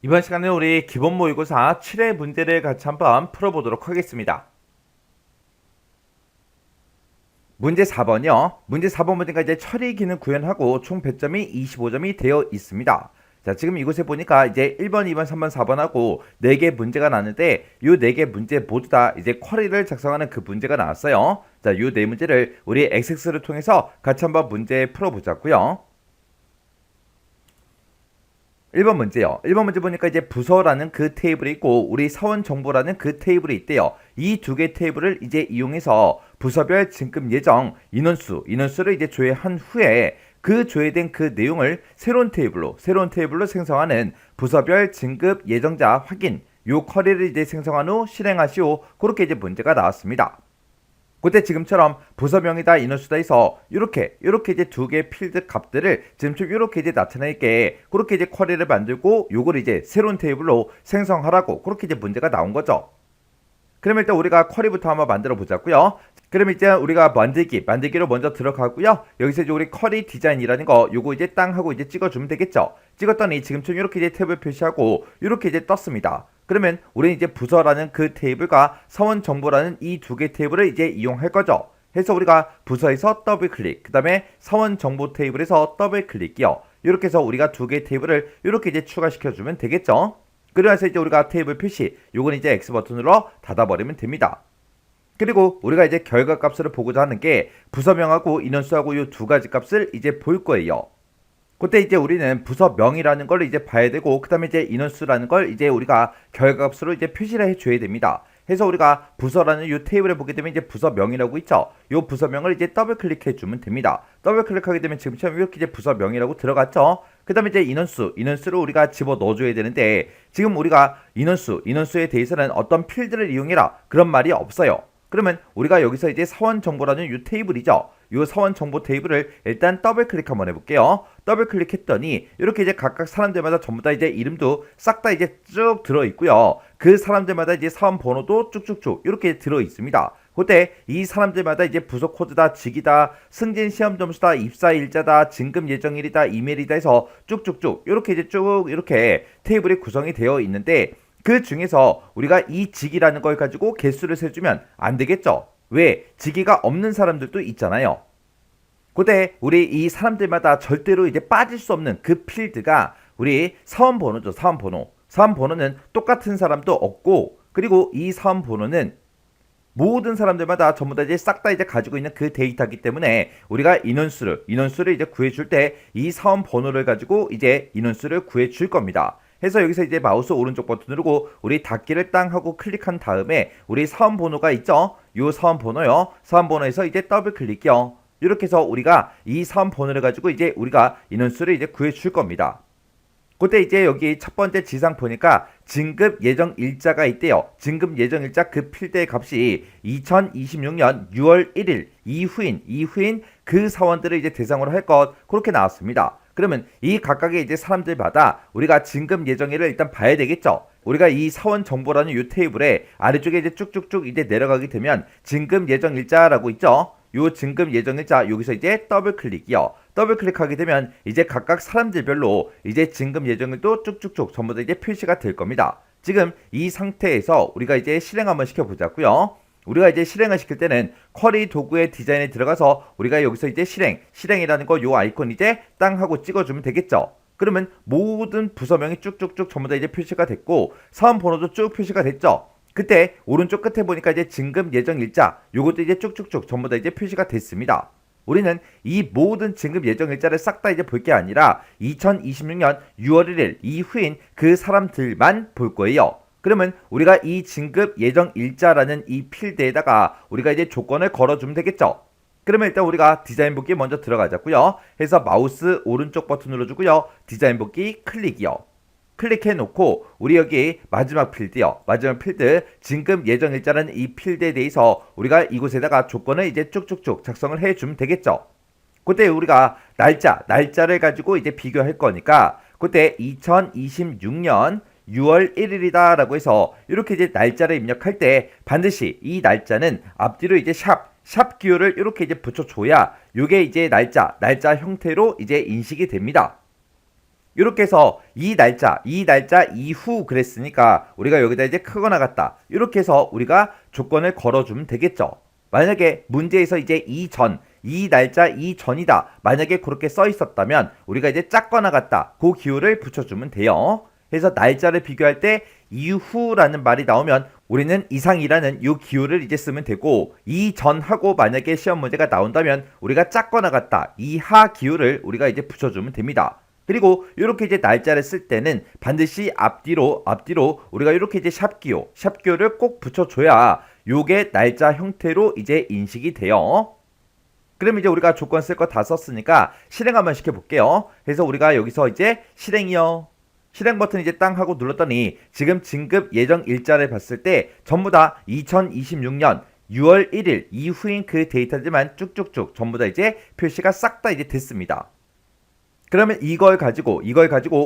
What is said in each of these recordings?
이번 시간에 우리 기본 모의고사 7회 문제를 같이 한번 풀어보도록 하겠습니다. 문제 4번이요. 문제 4번 문제가 이제 처리 기능 구현하고 총 배점이 25점이 되어 있습니다. 자, 지금 이곳에 보니까 이제 1번, 2번, 3번, 4번하고 4개 문제가 나왔는데 이 4개 문제 모두 다 이제 쿼리를 작성하는 그 문제가 나왔어요. 자, 이 4문제를 우리 XX를 통해서 같이 한번 문제 풀어보자고요. 1번 문제요. 1번 문제 보니까 이제 부서라는 그 테이블이 있고 우리 사원 정보라는 그 테이블이 있대요. 이 두 개 테이블을 이제 이용해서 부서별 진급 예정 인원수를 이제 조회한 후에 그 조회된 그 내용을 새로운 테이블로 생성하는 부서별 진급 예정자 확인 요 쿼리를 이제 생성한 후 실행하시오. 그렇게 이제 문제가 나왔습니다. 그때 지금처럼 부서명이다 인원수다 해서 이렇게 이제 두 개의 필드 값들을 지금처럼 이렇게 이제 나타내게 그렇게 이제 쿼리를 만들고 요걸 이제 새로운 테이블로 생성하라고 그렇게 이제 문제가 나온 거죠. 그러면 일단 우리가 쿼리부터 한번 만들어 보자고요. 그럼 이제 우리가 만들기로 먼저 들어가고요. 여기서 이제 우리 쿼리 디자인이라는 거 요거 이제 땅 하고 이제 찍어주면 되겠죠. 찍었더니 지금처럼 이렇게 이제 탭을 표시하고 이렇게 이제 떴습니다. 그러면 우리는 이제 부서라는 그 테이블과 사원 정보라는 이 두 개 테이블을 이제 이용할 거죠. 해서 우리가 부서에서 더블 클릭, 그 다음에 사원 정보 테이블에서 더블 클릭이요. 이렇게 해서 우리가 두 개의 테이블을 이렇게 이제 추가시켜주면 되겠죠. 그래서 이제 우리가 테이블 표시, 요건 이제 X 버튼으로 닫아버리면 됩니다. 그리고 우리가 이제 결과 값을 보고자 하는 게 부서명하고 인원수하고 이 두 가지 값을 이제 볼 거예요. 그때 이제 우리는 부서명이라는 걸 이제 봐야 되고 그 다음에 이제 인원수라는 걸 이제 우리가 결과값으로 이제 표시를 해줘야 됩니다. 해서 우리가 부서라는 이 테이블에 보게 되면 이제 부서명이라고 있죠. 이 부서명을 이제 더블 클릭해 주면 됩니다. 더블 클릭하게 되면 지금처럼 이렇게 이제 부서명이라고 들어갔죠. 그 다음에 이제 인원수를 우리가 집어 넣어줘야 되는데 지금 우리가 인원수에 대해서는 어떤 필드를 이용해라 그런 말이 없어요. 그러면 우리가 여기서 이제 사원 정보라는 이 테이블이죠. 이 사원 정보 테이블을 일단 더블 클릭 한번 해볼게요. 더블 클릭했더니 이렇게 이제 각각 사람들마다 전부 다 이제 이름도 싹 다 이제 쭉 들어 있고요. 그 사람들마다 이제 사원 번호도 쭉쭉쭉 이렇게 들어 있습니다. 그때 이 사람들마다 이제 부서 코드다, 직이다, 승진 시험 점수다, 입사 일자다, 진급 예정일이다, 이메일이다 해서 쭉쭉쭉 이렇게 이제 쭉 이렇게 테이블이 구성이 되어 있는데 그 중에서 우리가 이 직이라는 걸 가지고 개수를 세주면 안 되겠죠. 왜? 직위가 없는 사람들도 있잖아요. 그때 우리 이 사람들마다 절대로 이제 빠질 수 없는 그 필드가 우리 사원번호죠. 사원번호. 사원번호는 똑같은 사람도 없고 그리고 이 사원번호는 모든 사람들마다 전부 다 이제 싹 다 이제 가지고 있는 그 데이터이기 때문에 우리가 인원수를 이제 구해줄 때 이 사원 번호를 가지고 이제 인원수를 구해줄 겁니다. 해서 여기서 이제 마우스 오른쪽 버튼 누르고 우리 닫기를 땅 하고 클릭한 다음에 우리 사원 번호가 있죠? 요 사원 번호요. 사원 번호에서 이제 더블 클릭이요. 이렇게 해서 우리가 이 사원 번호를 가지고 이제 우리가 인원수를 이제 구해줄 겁니다. 그때 이제 여기 첫 번째 지상 보니까 진급 예정 일자가 있대요. 진급 예정 일자 그 필드의 값이 2026년 6월 1일 이후인 그 사원들을 이제 대상으로 할 것 그렇게 나왔습니다. 그러면 이 각각의 이제 사람들마다 우리가 진급 예정일을 일단 봐야 되겠죠. 우리가 이 사원 정보라는 이 테이블에 아래쪽에 이제 쭉쭉쭉 이제 내려가게 되면 진급 예정 일자라고 있죠. 요 진급 예정일자 여기서 이제 더블 클릭이요. 더블 클릭하게 되면 이제 각각 사람들별로 이제 진급 예정일도 쭉쭉쭉 전부 다 이제 표시가 될 겁니다. 지금 이 상태에서 우리가 이제 실행 한번 시켜보자고요. 우리가 이제 실행을 시킬 때는 쿼리 도구의 디자인에 들어가서 우리가 여기서 이제 실행이라는 거 요 아이콘 이제 땅 하고 찍어주면 되겠죠. 그러면 모든 부서명이 쭉쭉쭉 전부 다 이제 표시가 됐고 사원 번호도 쭉 표시가 됐죠. 그때 오른쪽 끝에 보니까 이제 진급 예정 일자 요것도 이제 쭉쭉쭉 전부 다 이제 표시가 됐습니다. 우리는 이 모든 진급 예정 일자를 싹 다 이제 볼 게 아니라 2026년 6월 1일 이후인 그 사람들만 볼 거예요. 그러면 우리가 이 진급 예정 일자라는 이 필드에다가 우리가 이제 조건을 걸어주면 되겠죠. 그러면 일단 우리가 디자인 복귀 먼저 들어가자고요. 해서 마우스 오른쪽 버튼 눌러주고요. 디자인 복귀 클릭이요. 클릭해 놓고 우리 여기 마지막 필드요. 마지막 필드 진급 예정 일자라는 이 필드에 대해서 우리가 이곳에다가 조건을 이제 쭉쭉쭉 작성을 해 주면 되겠죠. 그때 우리가 날짜를 가지고 이제 비교할 거니까 그때 2026년 6월 1일이다 라고 해서 이렇게 이제 날짜를 입력할 때 반드시 이 날짜는 앞뒤로 이제 샵 기호를 이렇게 이제 붙여줘야 요게 이제 날짜 형태로 이제 인식이 됩니다. 이렇게 해서 이 날짜 이후 그랬으니까 우리가 여기다 이제 크거나 같다. 이렇게 해서 우리가 조건을 걸어주면 되겠죠. 만약에 문제에서 이제 이 날짜 이전이다. 만약에 그렇게 써 있었다면 우리가 이제 작거나 같다. 그 기호를 붙여주면 돼요. 그래서 날짜를 비교할 때 이후라는 말이 나오면 우리는 이상이라는 이 기호를 이제 쓰면 되고, 이전하고 만약에 시험 문제가 나온다면 우리가 작거나 같다. 이하 기호를 우리가 이제 붙여주면 됩니다. 그리고 이렇게 이제 날짜를 쓸 때는 반드시 앞뒤로 우리가 이렇게 이제 샵기호를 꼭 붙여줘야 요게 날짜 형태로 이제 인식이 돼요. 그럼 이제 우리가 조건 쓸 거 다 썼으니까 실행 한번 시켜볼게요. 그래서 우리가 여기서 이제 실행이요. 실행 버튼 이제 땅 하고 눌렀더니 지금 진급 예정 일자를 봤을 때 전부 다 2026년 6월 1일 이후인 그 데이터들만 쭉쭉쭉 전부 다 이제 표시가 싹 다 이제 됐습니다. 그러면 이걸 가지고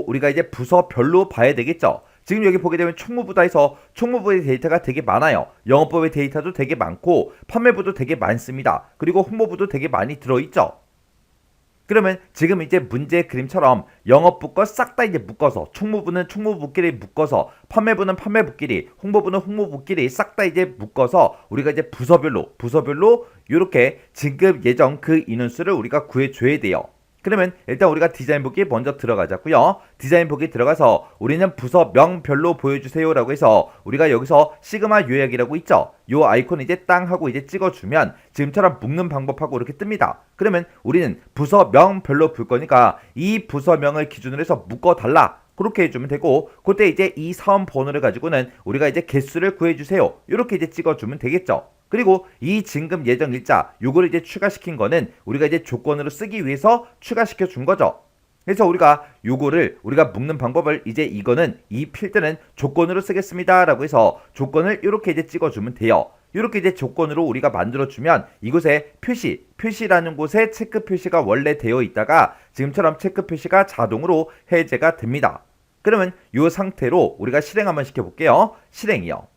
우리가 이제 부서별로 봐야 되겠죠. 지금 여기 보게 되면 총무부다 해서 총무부의 데이터가 되게 많아요. 영업부의 데이터도 되게 많고 판매부도 되게 많습니다. 그리고 홍보부도 되게 많이 들어있죠. 그러면 지금 이제 문제 그림처럼 영업부 거 싹 다 이제 묶어서 총무부는 총무부끼리 묶어서 판매부는 판매부끼리 홍보부는 홍보부끼리 싹 다 이제 묶어서 우리가 이제 부서별로 이렇게 진급 예정 그 인원수를 우리가 구해줘야 돼요. 그러면 일단 우리가 디자인 보기 먼저 들어가자고요. 디자인 보기 들어가서 우리는 부서명별로 보여주세요 라고 해서 우리가 여기서 시그마 요약이라고 있죠. 요 아이콘 이제 땅 하고 이제 찍어주면 지금처럼 묶는 방법하고 이렇게 뜹니다. 그러면 우리는 부서명별로 볼 거니까 이 부서명을 기준으로 해서 묶어달라. 그렇게 해주면 되고, 그때 이제 이 사원 번호를 가지고는 우리가 이제 개수를 구해주세요. 이렇게 이제 찍어주면 되겠죠. 그리고 이 진급 예정 일자 요거를 이제 추가시킨 거는 우리가 이제 조건으로 쓰기 위해서 추가시켜 준 거죠. 그래서 우리가 요거를 우리가 묶는 방법을 이제 이거는 이 필드는 조건으로 쓰겠습니다 라고 해서 조건을 이렇게 이제 찍어주면 돼요. 이렇게 이제 조건으로 우리가 만들어주면 이곳에 표시라는 곳에 체크 표시가 원래 되어 있다가 지금처럼 체크 표시가 자동으로 해제가 됩니다. 그러면 이 상태로 우리가 실행 한번 시켜볼게요. 실행이요.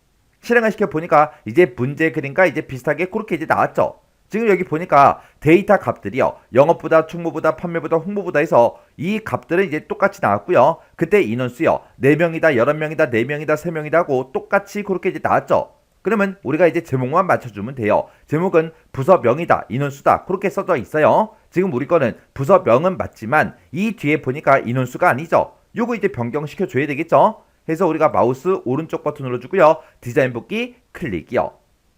실행을 시켜보니까 이제 문제 그림과 이제 비슷하게 그렇게 이제 나왔죠. 지금 여기 보니까 데이터 값들이요. 영업보다 총무보다 판매보다 홍보보다 해서 이 값들은 이제 똑같이 나왔고요. 그때 인원수요. 4명이다, 11명이다, 4명이다, 3명이다 하고 똑같이 그렇게 이제 나왔죠. 그러면 우리가 이제 제목만 맞춰주면 돼요. 제목은 부서명이다, 인원수다 그렇게 써져 있어요. 지금 우리 거는 부서명은 맞지만 이 뒤에 보니까 인원수가 아니죠. 요거 이제 변경시켜줘야 되겠죠. 해서 우리가 마우스 오른쪽 버튼 눌러주고요. 디자인 복귀 클릭이요.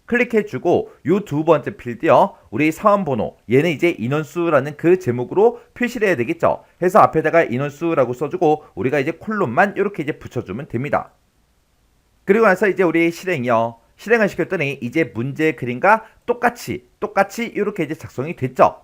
클릭해주고 요 두 번째 필드요. 우리 사원번호 얘는 이제 인원수라는 그 제목으로 표시를 해야 되겠죠. 해서 앞에다가 인원수라고 써주고 우리가 이제 콜론만 이렇게 이제 붙여주면 됩니다. 그리고 나서 이제 우리 실행이요. 실행을 시켰더니 이제 문제 그림과 똑같이 이렇게 이제 작성이 됐죠.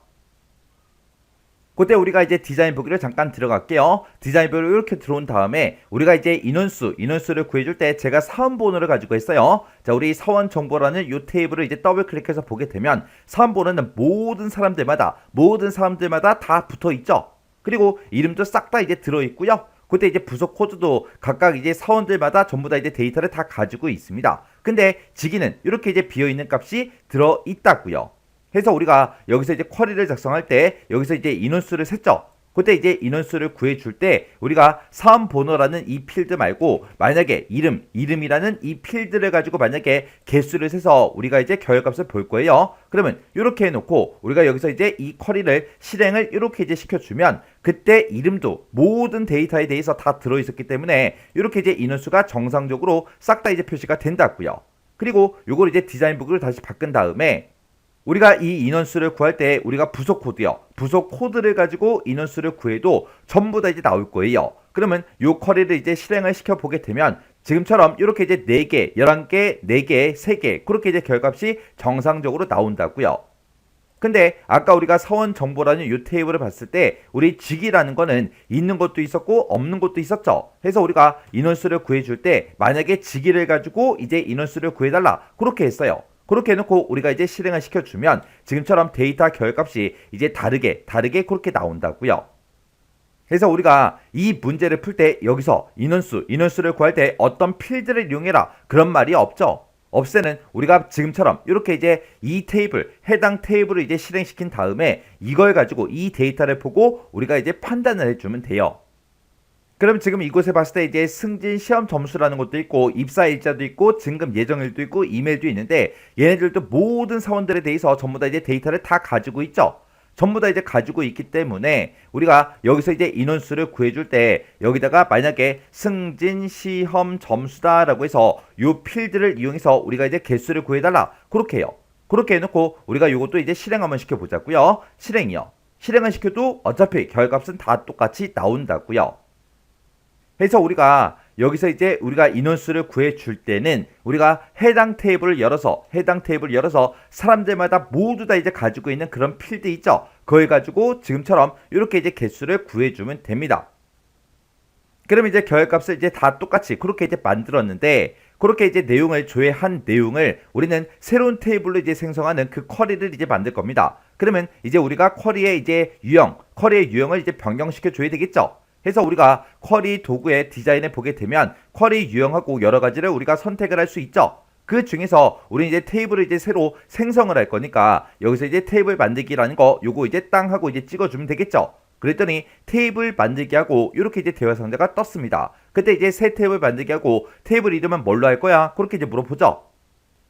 그때 우리가 이제 디자인 보기를 잠깐 들어갈게요. 디자인 보기로 이렇게 들어온 다음에 우리가 이제 인원수를 구해줄 때 제가 사원 번호를 가지고 했어요. 자, 우리 사원 정보라는 이 테이블을 이제 더블 클릭해서 보게 되면 사원 번호는 모든 사람들마다 다 붙어 있죠. 그리고 이름도 싹 다 이제 들어 있고요. 그때 이제 부서 코드도 각각 이제 사원들마다 전부 다 이제 데이터를 다 가지고 있습니다. 근데 직위는 이렇게 이제 비어 있는 값이 들어 있다고요. 해서 우리가 여기서 이제 쿼리를 작성할 때 여기서 이제 인원수를 셌죠. 그때 이제 인원수를 구해줄 때 우리가 사원 번호라는 이 필드 말고 만약에 이름이라는 이 필드를 가지고 만약에 개수를 세서 우리가 이제 결과값을 볼 거예요. 그러면 이렇게 해놓고 우리가 여기서 이제 이 쿼리를 실행을 이렇게 이제 시켜주면 그때 이름도 모든 데이터에 대해서 다 들어있었기 때문에 이렇게 이제 인원수가 정상적으로 싹 다 이제 표시가 된다고요. 그리고 요걸 이제 디자인 부기를 다시 바꾼 다음에 우리가 이 인원수를 구할 때 우리가 부서 코드요. 부서 코드를 가지고 인원수를 구해도 전부 다 이제 나올 거예요. 그러면 요 쿼리를 이제 실행을 시켜보게 되면 지금처럼 이렇게 이제 4개, 11개, 4개, 3개 그렇게 이제 결과값이 정상적으로 나온다고요. 근데 아까 우리가 사원 정보라는 이 테이블을 봤을 때 우리 직이라는 거는 있는 것도 있었고 없는 것도 있었죠. 그래서 우리가 인원수를 구해줄 때 만약에 직위를 가지고 이제 인원수를 구해달라 그렇게 했어요. 그렇게 해놓고 우리가 이제 실행을 시켜주면 지금처럼 데이터 결값이 이제 다르게 그렇게 나온다고요. 그래서 우리가 이 문제를 풀 때 여기서 인원수를 구할 때 어떤 필드를 이용해라 그런 말이 없죠. 없애는 우리가 지금처럼 이렇게 이제 이 테이블 해당 테이블을 이제 실행시킨 다음에 이걸 가지고 이 데이터를 보고 우리가 이제 판단을 해주면 돼요. 그럼 지금 이곳에 봤을 때 이제 승진 시험 점수라는 것도 있고 입사 일자도 있고 진급 예정일도 있고 이메일도 있는데 얘네들도 모든 사원들에 대해서 전부 다 이제 데이터를 다 가지고 있죠. 전부 다 이제 가지고 있기 때문에 우리가 여기서 이제 인원수를 구해줄 때 여기다가 만약에 승진 시험 점수다라고 해서 요 필드를 이용해서 우리가 이제 개수를 구해달라 그렇게 해요. 그렇게 해놓고 우리가 요것도 이제 실행 한번 시켜보자고요. 실행이요. 실행을 시켜도 어차피 결값은 다 똑같이 나온다고요. 해서 우리가 여기서 이제 우리가 인원수를 구해줄 때는 우리가 해당 테이블을 열어서 사람들마다 모두 다 이제 가지고 있는 그런 필드 있죠. 그걸 가지고 지금처럼 이렇게 이제 개수를 구해주면 됩니다. 그럼 이제 결값을 이제 다 똑같이 그렇게 이제 만들었는데 그렇게 이제 내용을 조회한 내용을 우리는 새로운 테이블로 이제 생성하는 그 쿼리를 이제 만들 겁니다. 그러면 이제 우리가 쿼리의 유형을 이제 변경시켜 줘야 되겠죠. 해서 우리가 쿼리 도구의 디자인을 보게 되면 쿼리 유형하고 여러 가지를 우리가 선택을 할 수 있죠. 그 중에서 우리 이제 테이블을 이제 새로 생성을 할 거니까 여기서 이제 테이블 만들기라는 거 요거 이제 땅 하고 이제 찍어주면 되겠죠. 그랬더니 테이블 만들기 하고 이렇게 이제 대화 상자가 떴습니다. 그때 이제 새 테이블 만들기 하고 테이블 이름은 뭘로 할 거야? 그렇게 이제 물어보죠.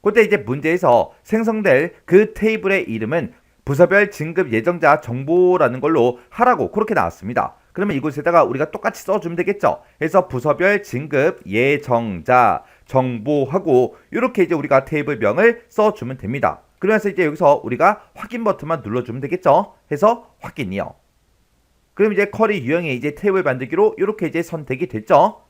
그때 이제 문제에서 생성될 그 테이블의 이름은 부서별 진급 예정자 정보라는 걸로 하라고 그렇게 나왔습니다. 그러면 이곳에다가 우리가 똑같이 써주면 되겠죠. 그래서 부서별 진급 예정자 정보하고 이렇게 이제 우리가 테이블명을 써주면 됩니다. 그러면서 이제 여기서 우리가 확인 버튼만 눌러주면 되겠죠. 해서 확인이요. 그럼 이제 쿼리 유형이 이제 테이블 만들기로 이렇게 이제 선택이 됐죠.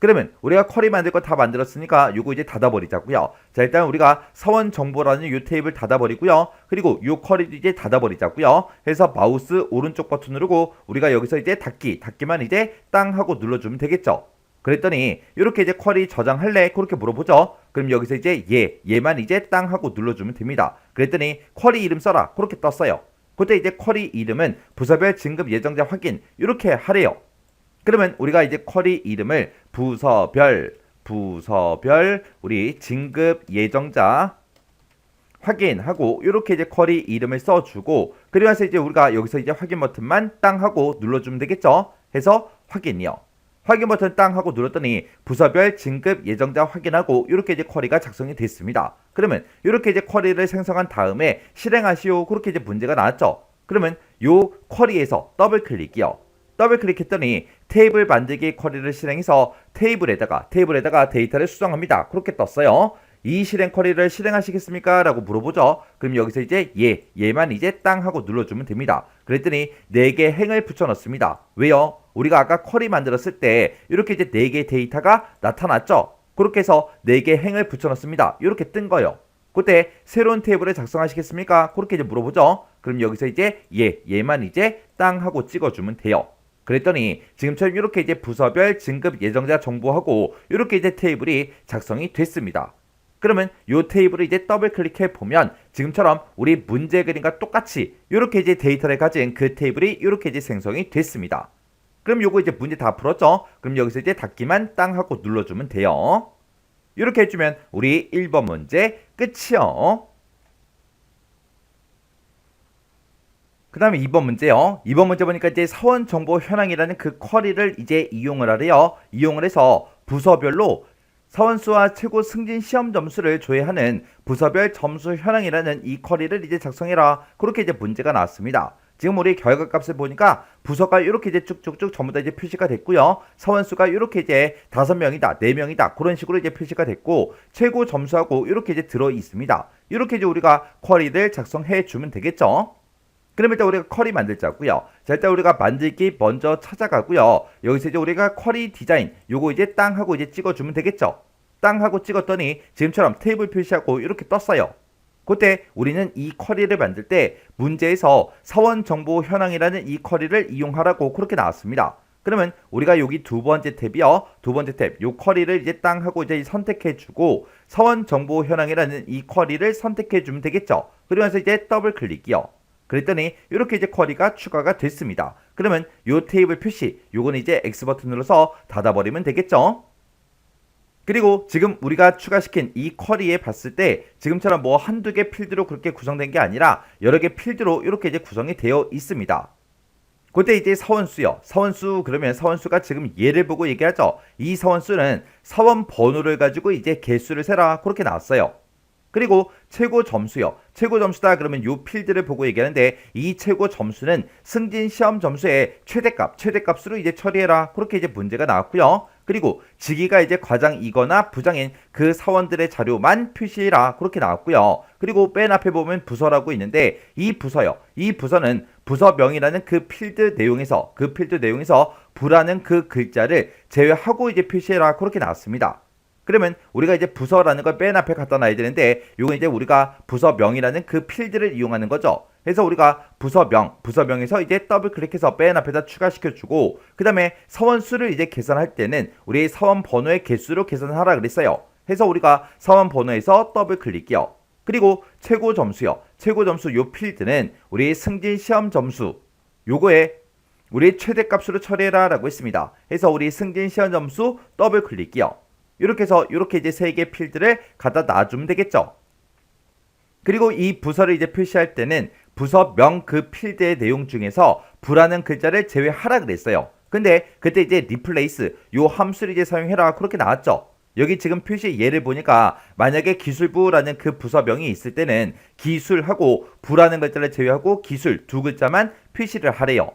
그러면 우리가 쿼리 만들 거 다 만들었으니까 요거 이제 닫아버리자고요. 자, 일단 우리가 사원 정보라는 요 테이블 닫아버리고요. 그리고 요 쿼리도 이제 닫아버리자고요. 해서 마우스 오른쪽 버튼 누르고 우리가 여기서 이제 닫기만 이제 땅 하고 눌러주면 되겠죠. 그랬더니 이렇게 이제 쿼리 저장할래? 그렇게 물어보죠. 그럼 여기서 이제 얘만 이제 땅 하고 눌러주면 됩니다. 그랬더니 쿼리 이름 써라. 그렇게 떴어요. 그때 이제 쿼리 이름은 부서별 진급 예정자 확인 이렇게 하래요. 그러면 우리가 이제 쿼리 이름을 부서별 우리 진급 예정자 확인하고 이렇게 이제 쿼리 이름을 써주고 그리고서 이제 우리가 여기서 이제 확인 버튼만 땅 하고 눌러주면 되겠죠. 해서 확인이요. 확인 버튼 땅 하고 눌렀더니 부서별 진급 예정자 확인하고 이렇게 이제 쿼리가 작성이 됐습니다. 그러면 이렇게 이제 쿼리를 생성한 다음에 실행하시오 그렇게 이제 문제가 나왔죠. 그러면 요 쿼리에서 더블 클릭이요. 더블 클릭했더니 테이블 만들기 쿼리를 실행해서 테이블에다가 데이터를 수정합니다. 그렇게 떴어요. 이 실행 쿼리를 실행하시겠습니까? 라고 물어보죠. 그럼 여기서 이제 얘만 이제 땅 하고 눌러주면 됩니다. 그랬더니 4개 행을 붙여 넣습니다. 왜요? 우리가 아까 쿼리 만들었을 때 이렇게 이제 4개 데이터가 나타났죠. 그렇게 해서 4개 행을 붙여 넣습니다. 이렇게 뜬 거예요. 그때 새로운 테이블을 작성하시겠습니까? 그렇게 이제 물어보죠. 그럼 여기서 이제 얘만 이제 땅 하고 찍어주면 돼요. 그랬더니 지금처럼 이렇게 이제 부서별 진급 예정자 정보하고 이렇게 이제 테이블이 작성이 됐습니다. 그러면 이 테이블을 이제 더블 클릭해 보면 지금처럼 우리 문제 그림과 똑같이 이렇게 이제 데이터를 가진 그 테이블이 이렇게 이제 생성이 됐습니다. 그럼 요거 이제 문제 다 풀었죠? 그럼 여기서 이제 닫기만 땅 하고 눌러주면 돼요. 이렇게 해주면 우리 1번 문제 끝이요. 그 다음에 2번 문제요. 2번 문제 보니까 이제 사원 정보 현황이라는 그 쿼리를 이제 이용을 하래요. 이용을 해서 부서별로 사원수와 최고 승진 시험 점수를 조회하는 부서별 점수 현황이라는 이 쿼리를 이제 작성해라. 그렇게 이제 문제가 나왔습니다. 지금 우리 결과값을 보니까 부서가 이렇게 이제 쭉쭉쭉 전부 다 이제 표시가 됐고요. 사원수가 이렇게 이제 5명이다, 4명이다 그런 식으로 이제 표시가 됐고 최고 점수하고 이렇게 이제 들어 있습니다. 이렇게 이제 우리가 쿼리를 작성해 주면 되겠죠. 그럼 일단 우리가 쿼리 만들자고요. 자, 일단 우리가 만들기 먼저 찾아가고요. 여기서 이제 우리가 쿼리 디자인 요거 이제 땅 하고 이제 찍어주면 되겠죠. 땅 하고 찍었더니 지금처럼 테이블 표시하고 이렇게 떴어요. 그때 우리는 이 쿼리를 만들 때 문제에서 사원 정보 현황이라는 이 쿼리를 이용하라고 그렇게 나왔습니다. 그러면 우리가 여기 두 번째 탭이요. 두 번째 탭 요 쿼리를 이제 땅 하고 이제 선택해 주고 사원 정보 현황이라는 이 쿼리를 선택해 주면 되겠죠. 그러면서 이제 더블 클릭이요. 그랬더니 이렇게 이제 쿼리가 추가가 됐습니다. 그러면 요 테이블 표시 요거는 이제 X 버튼 눌러서 닫아버리면 되겠죠. 그리고 지금 우리가 추가시킨 이 쿼리에 봤을 때 지금처럼 뭐 한두 개 필드로 그렇게 구성된 게 아니라 여러 개 필드로 이렇게 이제 구성이 되어 있습니다. 그때 이제 서원수요. 서원수 그러면 서원수가 지금 얘를 보고 얘기하죠. 이 서원수는 서원 번호를 가지고 이제 개수를 세라 그렇게 나왔어요. 그리고 최고 점수요. 최고 점수다 그러면 요 필드를 보고 얘기하는데 이 최고 점수는 승진 시험 점수의 최대값으로 이제 처리해라. 그렇게 이제 문제가 나왔고요. 그리고 직위가 이제 과장이거나 부장인 그 사원들의 자료만 표시해라. 그렇게 나왔고요. 그리고 맨 앞에 보면 부서라고 있는데 이 부서요. 이 부서는 부서명이라는 그 필드 내용에서 부라는 그 글자를 제외하고 이제 표시해라. 그렇게 나왔습니다. 그러면 우리가 이제 부서라는 걸 맨 앞에 갖다 놔야 되는데 요건 이제 우리가 부서명이라는 그 필드를 이용하는 거죠. 그래서 우리가 부서명에서 이제 더블 클릭해서 맨 앞에다 추가시켜주고 그 다음에 서원수를 이제 계산할 때는 우리 서원 번호의 개수로 계산하라 그랬어요. 해서 우리가 서원 번호에서 더블 클릭이요. 그리고 최고 점수요. 최고 점수 요 필드는 우리 승진 시험 점수 요거에 우리 최대값으로 처리해라 라고 했습니다. 해서 우리 승진 시험 점수 더블 클릭이요. 이렇게 해서 이렇게 이제 세 개 필드를 갖다 놔주면 되겠죠. 그리고 이 부서를 이제 표시할 때는 부서명 그 필드의 내용 중에서 부라는 글자를 제외하라 그랬어요. 근데 그때 이제 replace 요 함수를 이제 사용해라 그렇게 나왔죠. 여기 지금 표시 예를 보니까 만약에 기술부라는 그 부서명이 있을 때는 기술하고 부라는 글자를 제외하고 기술 두 글자만 표시를 하래요.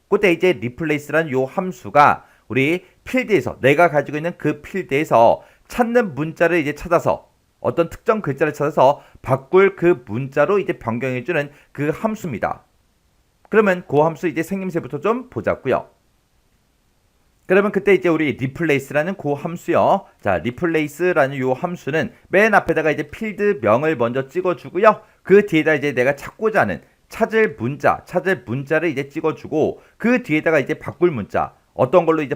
그때 이제 replace라는 요 함수가 우리 필드에서 내가 가지고 있는 그 필드에서 찾는 문자를 이제 찾아서 어떤 특정 글자를 찾아서 바꿀 그 문자로 이제 변경해주는 그 함수입니다. 그러면 그 함수 이제 생김새부터 좀 보자고요. 그러면 그때 이제 우리 replace라는 그 함수요. 자, replace라는 요 함수는 맨 앞에다가 이제 필드명을 먼저 찍어주고요. 그 뒤에다 이제 내가 찾고자 하는 찾을 문자를 이제 찍어주고 그 뒤에다가 이제 바꿀 문자 어떤 걸로 이제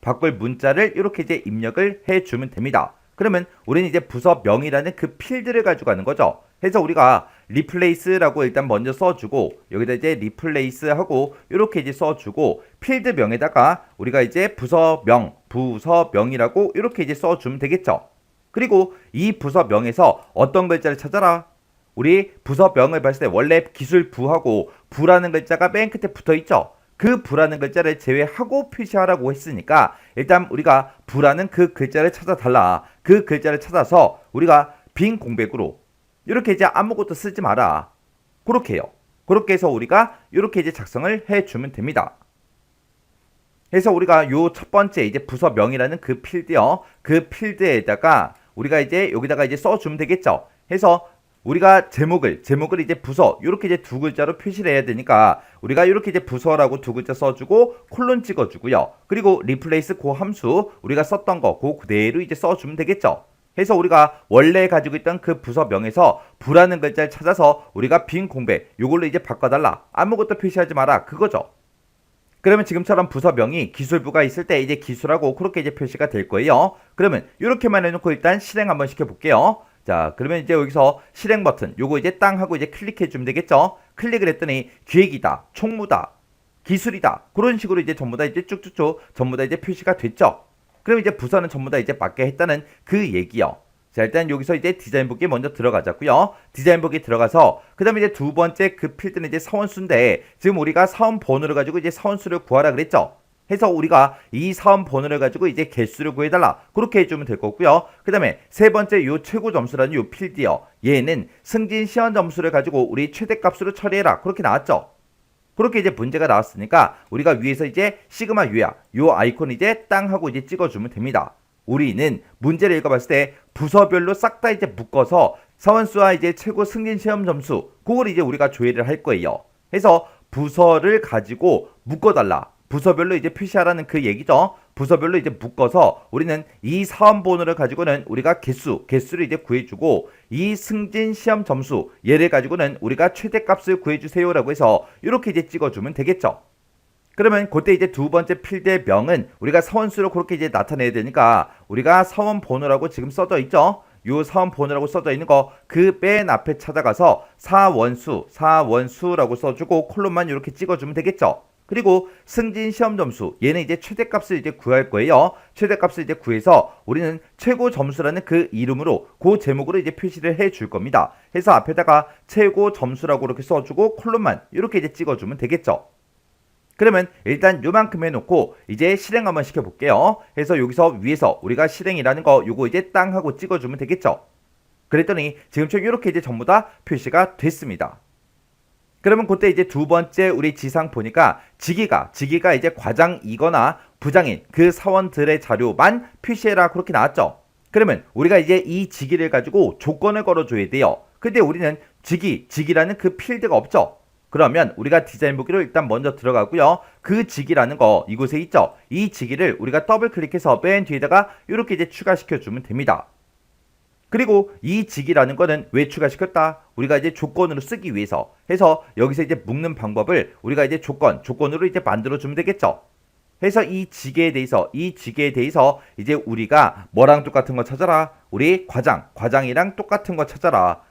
바꿀 문자를 이렇게 이제 입력을 해주면 됩니다. 그러면 우리는 이제 부서명이라는 그 필드를 가지고 가는 거죠. 그래서 우리가 replace라고 일단 먼저 써주고 여기다 이제 replace하고 이렇게 이제 써주고 필드명에다가 우리가 이제 부서명이라고 이렇게 이제 써주면 되겠죠. 그리고 이 부서명에서 어떤 글자를 찾아라. 우리 부서명을 봤을 때 원래 기술부하고 부라는 글자가 맨 끝에 붙어 있죠. 그 부라는 글자를 제외하고 표시하라고 했으니까 일단 우리가 부라는 그 글자를 찾아달라. 그 글자를 찾아서 우리가 빈 공백으로 이렇게 이제 아무것도 쓰지 마라. 그렇게 해요. 그렇게 해서 우리가 이렇게 이제 작성을 해주면 됩니다. 그래서 우리가 요 첫 번째 이제 부서명이라는 그 필드요. 그 필드에다가 우리가 이제 여기다가 이제 써주면 되겠죠. 해서 우리가 제목을 이제 부서 이렇게 이제 두 글자로 표시를 해야 되니까 우리가 이렇게 이제 부서라고 두 글자 써주고 콜론 찍어주고요. 그리고 replace 그 함수 우리가 썼던 거 그대로 이제 써주면 되겠죠. 해서 우리가 원래 가지고 있던 그 부서명에서 부라는 글자를 찾아서 우리가 빈 공백 요걸로 이제 바꿔달라. 아무것도 표시하지 마라. 그거죠. 그러면 지금처럼 부서명이 기술부가 있을 때 이제 기술하고 그렇게 이제 표시가 될 거예요. 그러면 이렇게만 해놓고 일단 실행 한번 시켜볼게요. 자, 그러면 이제 여기서 실행 버튼 요거 이제 땅 하고 이제 클릭해 주면 되겠죠. 클릭을 했더니 기획이다, 총무다, 기술이다 그런 식으로 이제 전부 다 이제 쭉쭉쭉 전부 다 이제 표시가 됐죠. 그럼 이제 부서는 전부 다 이제 맞게 했다는 그 얘기요. 자, 일단 여기서 이제 디자인북에 먼저 들어가자고요. 디자인북에 들어가서 그 다음에 이제 두 번째 그 필드는 이제 사원수인데 지금 우리가 사원 번호를 가지고 이제 사원수를 구하라 그랬죠. 해서 우리가 이 사원 번호를 가지고 이제 개수를 구해달라 그렇게 해주면 될 거고요. 그 다음에 세 번째 요 최고 점수라는 요 필드요. 얘는 승진 시험 점수를 가지고 우리 최대값으로 처리해라 그렇게 나왔죠. 그렇게 이제 문제가 나왔으니까 우리가 위에서 이제 시그마 U야 요 아이콘 이제 땅 하고 이제 찍어주면 됩니다. 우리는 문제를 읽어봤을 때 부서별로 싹 다 이제 묶어서 사원수와 이제 최고 승진 시험 점수 그걸 이제 우리가 조회를 할 거예요. 해서 부서를 가지고 묶어달라. 부서별로 이제 표시하라는 그 얘기죠. 부서별로 이제 묶어서 우리는 이 사원 번호를 가지고는 우리가 개수를 이제 구해주고 이 승진 시험 점수 얘를 가지고는 우리가 최대값을 구해주세요라고 해서 이렇게 이제 찍어주면 되겠죠. 그러면 그때 이제 두 번째 필드의 명은 우리가 사원수로 그렇게 이제 나타내야 되니까 우리가 사원 번호라고 지금 써져 있죠. 요 사원 번호라고 써져 있는 거 그 맨 앞에 찾아가서 사원수라고 써주고 콜론만 이렇게 찍어주면 되겠죠. 그리고 승진 시험 점수 얘는 이제 최대값을 이제 구할 거예요. 최대값을 이제 구해서 우리는 최고 점수라는 그 이름으로 그 제목으로 이제 표시를 해 줄 겁니다. 해서 앞에다가 최고 점수라고 이렇게 써주고 콜론만 이렇게 이제 찍어주면 되겠죠. 그러면 일단 요만큼 해놓고 이제 실행 한번 시켜볼게요. 해서 여기서 위에서 우리가 실행이라는 거 요거 이제 땅 하고 찍어주면 되겠죠. 그랬더니 지금처럼 이렇게 이제 전부 다 표시가 됐습니다. 그러면 그때 이제 두 번째 우리 지상 보니까 직위가 이제 과장이거나 부장인 그 사원들의 자료만 표시해라 그렇게 나왔죠. 그러면 우리가 이제 이 직위를 가지고 조건을 걸어줘야 돼요. 근데 우리는 직위라는 그 필드가 없죠. 그러면 우리가 디자인 보기로 일단 먼저 들어가고요. 그 직위라는 거 이곳에 있죠. 이 직위를 우리가 더블 클릭해서 맨 뒤에다가 이렇게 이제 추가시켜 주면 됩니다. 그리고 이 직위라는 거는 왜 추가시켰다? 우리가 이제 조건으로 쓰기 위해서 해서 여기서 이제 묶는 방법을 우리가 이제 조건으로 이제 만들어 주면 되겠죠. 해서 이 직위에 대해서 이제 우리가 뭐랑 똑같은 거 찾아라. 우리 과장이랑 똑같은 거 찾아라.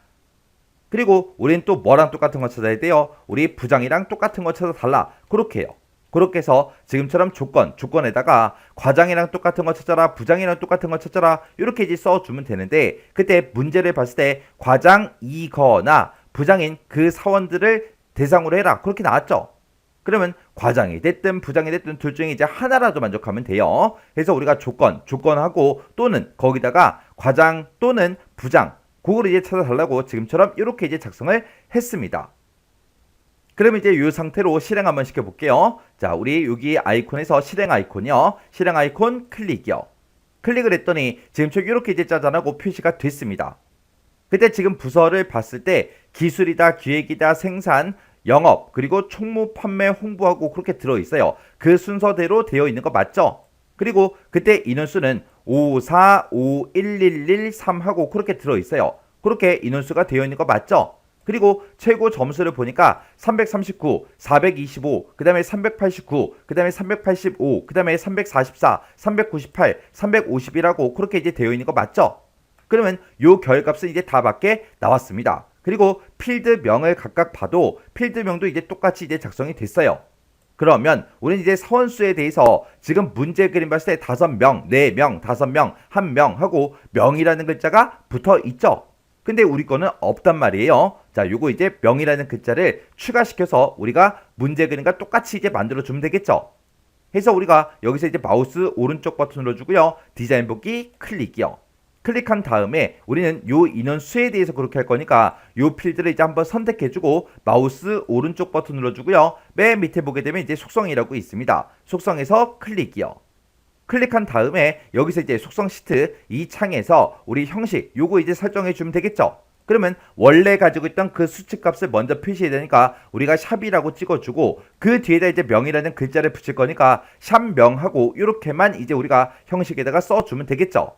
그리고 우리는 또 뭐랑 똑같은 거 찾아야 돼요? 우리 부장이랑 똑같은 거 찾아달라. 그렇게 해요. 그렇게 해서 지금처럼 조건에다가 과장이랑 똑같은 거 찾아라, 부장이랑 똑같은 거 찾아라 이렇게 이제 써주면 되는데 그때 문제를 봤을 때 과장이거나 부장인 그 사원들을 대상으로 해라 그렇게 나왔죠. 그러면 과장이 됐든 부장이 됐든 둘 중에 이제 하나라도 만족하면 돼요. 그래서 우리가 조건하고 또는 거기다가 과장 또는 부장 그걸 이제 찾아달라고 지금처럼 이렇게 이제 작성을 했습니다. 그럼 이제 이 상태로 실행 한번 시켜볼게요. 자, 우리 여기 아이콘에서 실행 아이콘이요. 실행 아이콘 클릭이요. 클릭을 했더니 지금처럼 이렇게 이제 짜잔하고 표시가 됐습니다. 그때 지금 부서를 봤을 때 기술이다, 기획이다, 생산, 영업, 그리고 총무, 판매, 홍보하고 그렇게 들어있어요. 그 순서대로 되어 있는 거 맞죠? 그리고 그때 인원수는 5451113하고 그렇게 들어있어요. 그렇게 인원수가 되어 있는 거 맞죠? 그리고 최고 점수를 보니까 339, 425, 그 다음에 389, 그 다음에 385, 그 다음에 344, 398, 350이라고 그렇게 이제 되어 있는 거 맞죠? 그러면 요 결값은 이제 다 밖에 나왔습니다. 그리고 필드명을 각각 봐도 필드명도 이제 똑같이 이제 작성이 됐어요. 그러면 우리는 이제 사원수에 대해서 지금 문제 그림 봤을 때 5명, 4명, 5명, 1명 하고 명이라는 글자가 붙어 있죠. 근데 우리 거는 없단 말이에요. 자, 요거 이제 명이라는 글자를 추가시켜서 우리가 문제 그림과 똑같이 이제 만들어주면 되겠죠. 해서 우리가 여기서 이제 마우스 오른쪽 버튼 눌러주고요. 디자인 보기 클릭이요. 클릭한 다음에 우리는 요 인원수에 대해서 그렇게 할 거니까 요 필드를 이제 한번 선택해주고 마우스 오른쪽 버튼 눌러주고요. 맨 밑에 보게 되면 이제 속성이라고 있습니다. 속성에서 클릭이요. 클릭한 다음에 여기서 이제 속성 시트 이 창에서 우리 형식 요거 이제 설정해 주면 되겠죠. 그러면 원래 가지고 있던 그 수치값을 먼저 표시해야 되니까 우리가 샵이라고 찍어주고 그 뒤에다 이제 명이라는 글자를 붙일 거니까 샵명하고 이렇게만 이제 우리가 형식에다가 써주면 되겠죠.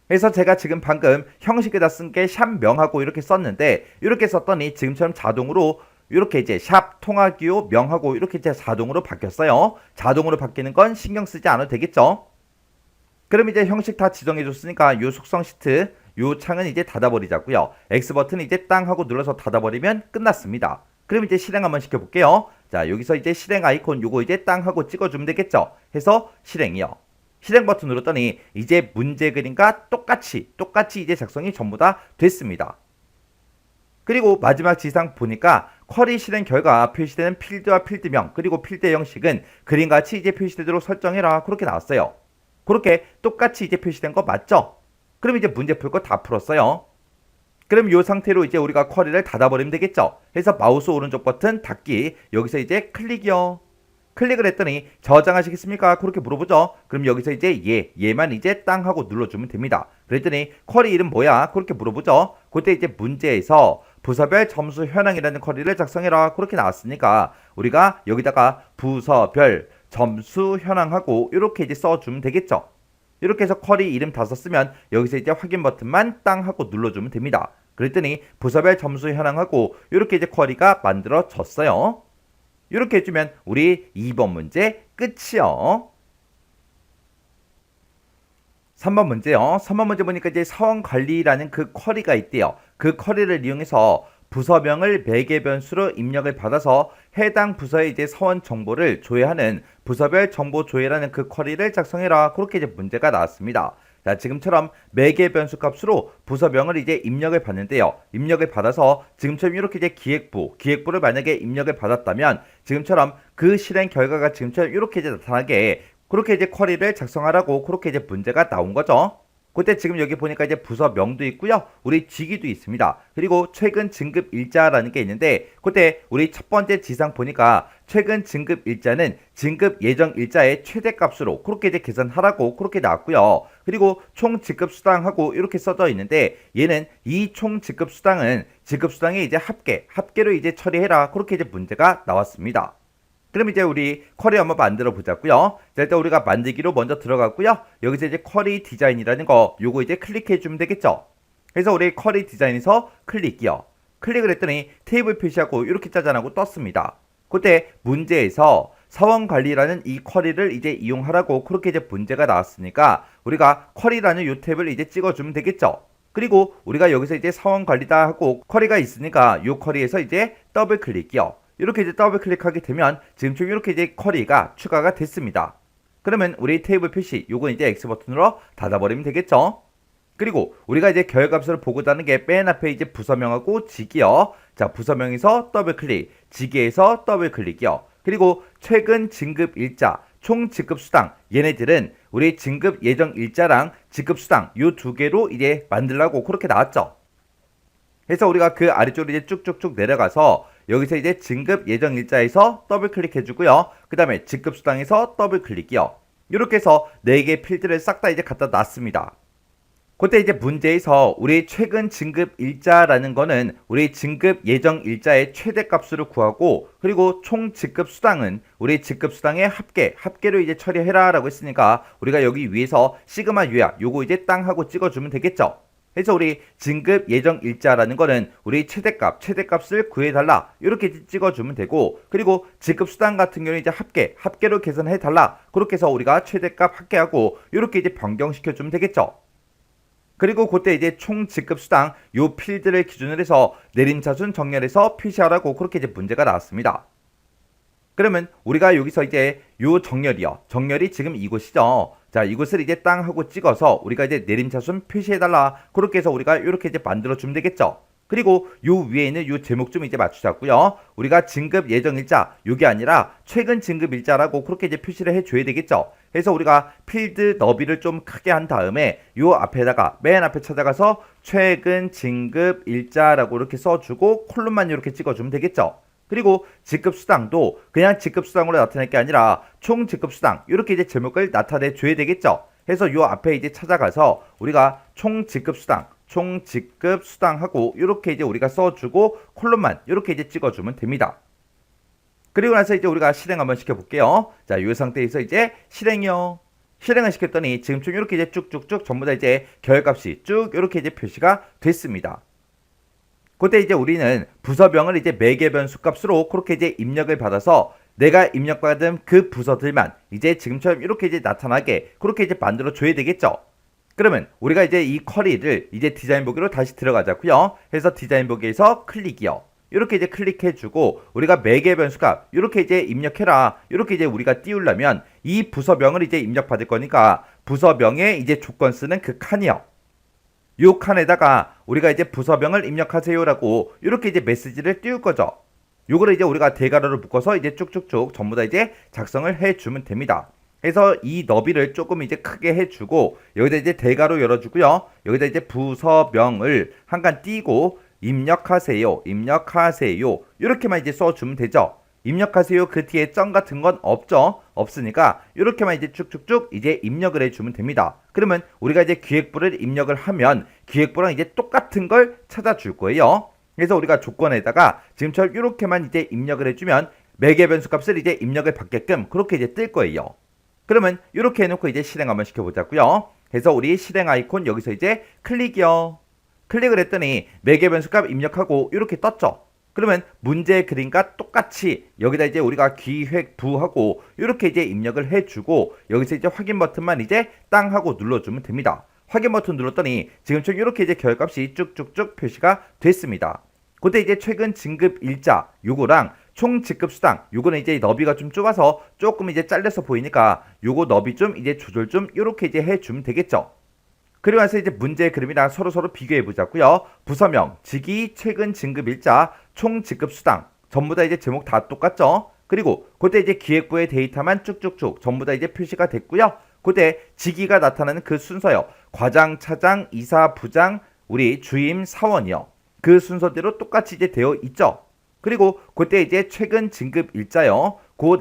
그래서 제가 지금 방금 형식에다 쓴 게 샵명하고 이렇게 썼는데 이렇게 썼더니 지금처럼 자동으로 이렇게 이제 샵 통화기호 명하고 이렇게 이제 자동으로 바뀌었어요. 자동으로 바뀌는 건 신경 쓰지 않아도 되겠죠. 그럼 이제 형식 다 지정해 줬으니까 요 속성 시트 요 창은 이제 닫아버리자고요. X 버튼 이제 땅 하고 눌러서 닫아버리면 끝났습니다. 그럼 이제 실행 한번 시켜볼게요. 자, 여기서 이제 실행 아이콘 요거 이제 땅 하고 찍어주면 되겠죠. 해서 실행이요. 실행 버튼 눌렀더니 이제 문제 그림과 똑같이 이제 작성이 전부 다 됐습니다. 그리고 마지막 지상 보니까 쿼리 실행 결과 표시되는 필드와 필드명 그리고 필드 형식은 그림같이 이제 표시되도록 설정해라 그렇게 나왔어요. 그렇게 똑같이 이제 표시된 거 맞죠? 그럼 이제 문제 풀 거 다 풀었어요. 그럼 이 상태로 이제 우리가 쿼리를 닫아버리면 되겠죠? 그래서 마우스 오른쪽 버튼 닫기 여기서 이제 클릭이요. 클릭을 했더니 저장하시겠습니까? 그렇게 물어보죠. 그럼 여기서 이제 얘만 이제 땅 하고 눌러주면 됩니다. 그랬더니 쿼리 이름 뭐야? 그렇게 물어보죠. 그때 이제 문제에서 부서별 점수 현황이라는 쿼리를 작성해라 그렇게 나왔으니까 우리가 여기다가 부서별 점수 현황하고 이렇게 이제 써주면 되겠죠. 이렇게 해서 쿼리 이름 다 썼으면 여기서 이제 확인 버튼만 땅 하고 눌러주면 됩니다. 그랬더니 부서별 점수 현황하고 이렇게 이제 쿼리가 만들어졌어요. 이렇게 해주면 우리 2번 문제 끝이요. 3번 문제요. 3번 문제 보니까 이제 사원관리라는 그 쿼리가 있대요. 그 쿼리를 이용해서 부서명을 매개 변수로 입력을 받아서 해당 부서의 이제 사원 정보를 조회하는 부서별 정보 조회라는 그 쿼리를 작성해라. 그렇게 이제 문제가 나왔습니다. 자, 지금처럼 매개 변수 값으로 부서명을 이제 입력을 받는데요. 입력을 받아서 지금처럼 이렇게 이제 기획부를 만약에 입력을 받았다면 지금처럼 그 실행 결과가 지금처럼 이렇게 이제 나타나게 그렇게 이제 쿼리를 작성하라고 그렇게 이제 문제가 나온 거죠. 그때 지금 여기 보니까 이제 부서명도 있고요. 우리 직위도 있습니다. 그리고 최근 진급 일자라는 게 있는데 그때 우리 첫 번째 지상 보니까 최근 진급 일자는 진급 예정 일자의 최대값으로 그렇게 이제 계산하라고 그렇게 나왔고요. 그리고 총 직급 수당하고 이렇게 써져 있는데 얘는 이 총 직급 수당은 직급 수당의 이제 합계로 이제 처리해라 그렇게 이제 문제가 나왔습니다. 그럼 이제 우리 쿼리 한번 만들어 보자고요. 자, 일단 우리가 만들기로 먼저 들어갔고요. 여기서 이제 쿼리 디자인이라는 거 요거 이제 클릭해 주면 되겠죠. 그래서 우리 쿼리 디자인에서 클릭이요. 클릭을 했더니 테이블 표시하고 이렇게 짜잔하고 떴습니다. 그때 문제에서 사원 관리라는 이 쿼리를 이제 이용하라고 그렇게 이제 문제가 나왔으니까 우리가 쿼리라는 요 탭을 이제 찍어주면 되겠죠. 그리고 우리가 여기서 이제 사원 관리다 하고 쿼리가 있으니까 요 쿼리에서 이제 더블 클릭이요. 이렇게 이제 더블 클릭하게 되면 지금처럼 이렇게 이제 쿼리가 추가가 됐습니다. 그러면 우리 테이블 표시 요건 이제 X 버튼으로 닫아버리면 되겠죠. 그리고 우리가 이제 결과값을 보고자 하는 게 맨 앞에 이제 부서명하고 직이요. 자, 부서명에서 더블 클릭, 직위에서 더블 클릭이요. 그리고 최근 진급 일자, 총 직급 수당 얘네들은 우리 진급 예정 일자랑 직급 수당 요 두 개로 이제 만들라고 그렇게 나왔죠. 그래서 우리가 그 아래쪽으로 이제 쭉쭉쭉 내려가서 여기서 이제 진급 예정 일자에서 더블 클릭해 주고요. 그 다음에 직급 수당에서 더블 클릭이요. 이렇게 해서 4개 필드를 싹 다 이제 갖다 놨습니다. 그때 이제 문제에서 우리 최근 진급 일자라는 거는 우리 진급 예정 일자의 최대값으로 구하고 그리고 총 직급 수당은 우리 직급 수당의 합계로 이제 처리해라 라고 했으니까 우리가 여기 위에서 시그마 U야 요거 이제 땅 하고 찍어주면 되겠죠. 그래서 우리 진급 예정 일자라는 거는 우리 최대값을 구해달라 이렇게 찍어주면 되고 그리고 직급 수당 같은 경우는 이제 합계로 계산해달라 그렇게 해서 우리가 최대값 합계하고 이렇게 이제 변경시켜주면 되겠죠. 그리고 그때 이제 총 직급 수당 요 필드를 기준으로 해서 내림차순 정렬해서 표시하라고 그렇게 이제 문제가 나왔습니다. 그러면 우리가 여기서 이제 요 정렬이 지금 이곳이죠. 자, 이곳을 이제 땅 하고 찍어서 우리가 이제 내림차순 표시해달라 그렇게 해서 우리가 이렇게 이제 만들어주면 되겠죠. 그리고 요 위에 있는 요 제목 좀 이제 맞추자고요. 우리가 진급 예정일자 요게 아니라 최근 진급일자라고 그렇게 이제 표시를 해줘야 되겠죠. 그래서 우리가 필드 너비를 좀 크게 한 다음에 요 앞에다가 맨 앞에 찾아가서 최근 진급일자라고 이렇게 써주고 콜론만 이렇게 찍어주면 되겠죠. 그리고 직급수당도 그냥 직급수당으로 나타낼 게 아니라 총 직급수당 이렇게 이제 제목을 나타내 줘야 되겠죠. 그래서 요 앞에 이제 찾아가서 우리가 총 직급수당하고 이렇게 이제 우리가 써주고 콜론만 이렇게 이제 찍어주면 됩니다. 그리고 나서 이제 우리가 실행 한번 시켜볼게요. 자, 요 상태에서 이제 실행이요. 실행을 시켰더니 지금쯤 이렇게 이제 쭉쭉쭉 전부 다 이제 결값이 쭉 이렇게 이제 표시가 됐습니다. 그때 이제 우리는 부서명을 이제 매개 변수 값으로 그렇게 이제 입력을 받아서 내가 입력받은 그 부서들만 이제 지금처럼 이렇게 이제 나타나게 그렇게 이제 만들어 줘야 되겠죠. 그러면 우리가 이제 이 쿼리를 이제 디자인 보기로 다시 들어가자고요. 그래서 디자인 보기에서 클릭이요. 이렇게 이제 클릭해 주고 우리가 매개 변수 값 이렇게 이제 입력해라. 이렇게 이제 우리가 띄우려면 이 부서명을 이제 입력받을 거니까 부서명에 이제 조건 쓰는 그 칸이요. 요 칸에다가 우리가 이제 부서명을 입력하세요라고 이렇게 이제 메시지를 띄울 거죠. 요거를 이제 우리가 대괄호를 묶어서 이제 쭉쭉쭉 전부 다 이제 작성을 해주면 됩니다. 그래서 이 너비를 조금 이제 크게 해주고 여기다 이제 대괄호 열어주고요. 여기다 이제 부서명을 한 칸 띄고 입력하세요 이렇게만 이제 써주면 되죠. 입력하세요 그 뒤에 점 같은 건 없죠. 없으니까 이렇게만 이제 쭉쭉쭉 이제 입력을 해주면 됩니다. 그러면 우리가 이제 기획부를 입력을 하면 기획부랑 이제 똑같은 걸 찾아줄 거예요. 그래서 우리가 조건에다가 지금처럼 이렇게만 이제 입력을 해주면 매개 변수 값을 이제 입력을 받게끔 그렇게 이제 뜰 거예요. 그러면 이렇게 해놓고 이제 실행 한번 시켜보자고요. 그래서 우리 실행 아이콘 여기서 이제 클릭이요. 클릭을 했더니 매개 변수 값 입력하고 이렇게 떴죠. 그러면 문제 그림과 똑같이 여기다 이제 우리가 기획부하고 이렇게 이제 입력을 해주고 여기서 이제 확인 버튼만 이제 땅 하고 눌러주면 됩니다. 확인 버튼 눌렀더니 지금처럼 이렇게 이제 결값이 쭉쭉쭉 표시가 됐습니다. 그때 이제 최근 진급 일자 요거랑 총 직급 수당 요거는 이제 너비가 좀 좁아서 조금 이제 잘려서 보이니까 요거 너비 좀 이제 조절 좀 이렇게 이제 해주면 되겠죠. 그리고 나서 이제 문제 그림이랑 서로 비교해 보자고요. 부서명, 직위, 최근 진급 일자, 총 직급 수당 전부 다 이제 제목 다 똑같죠? 그리고 그때 이제 기획부의 데이터만 쭉쭉쭉 전부 다 이제 표시가 됐고요. 그때 직위가 나타나는 그 순서요. 과장, 차장, 이사, 부장, 우리 주임, 사원이요. 그 순서대로 똑같이 이제 되어 있죠. 그리고 그때 이제 최근 진급 일자요. 그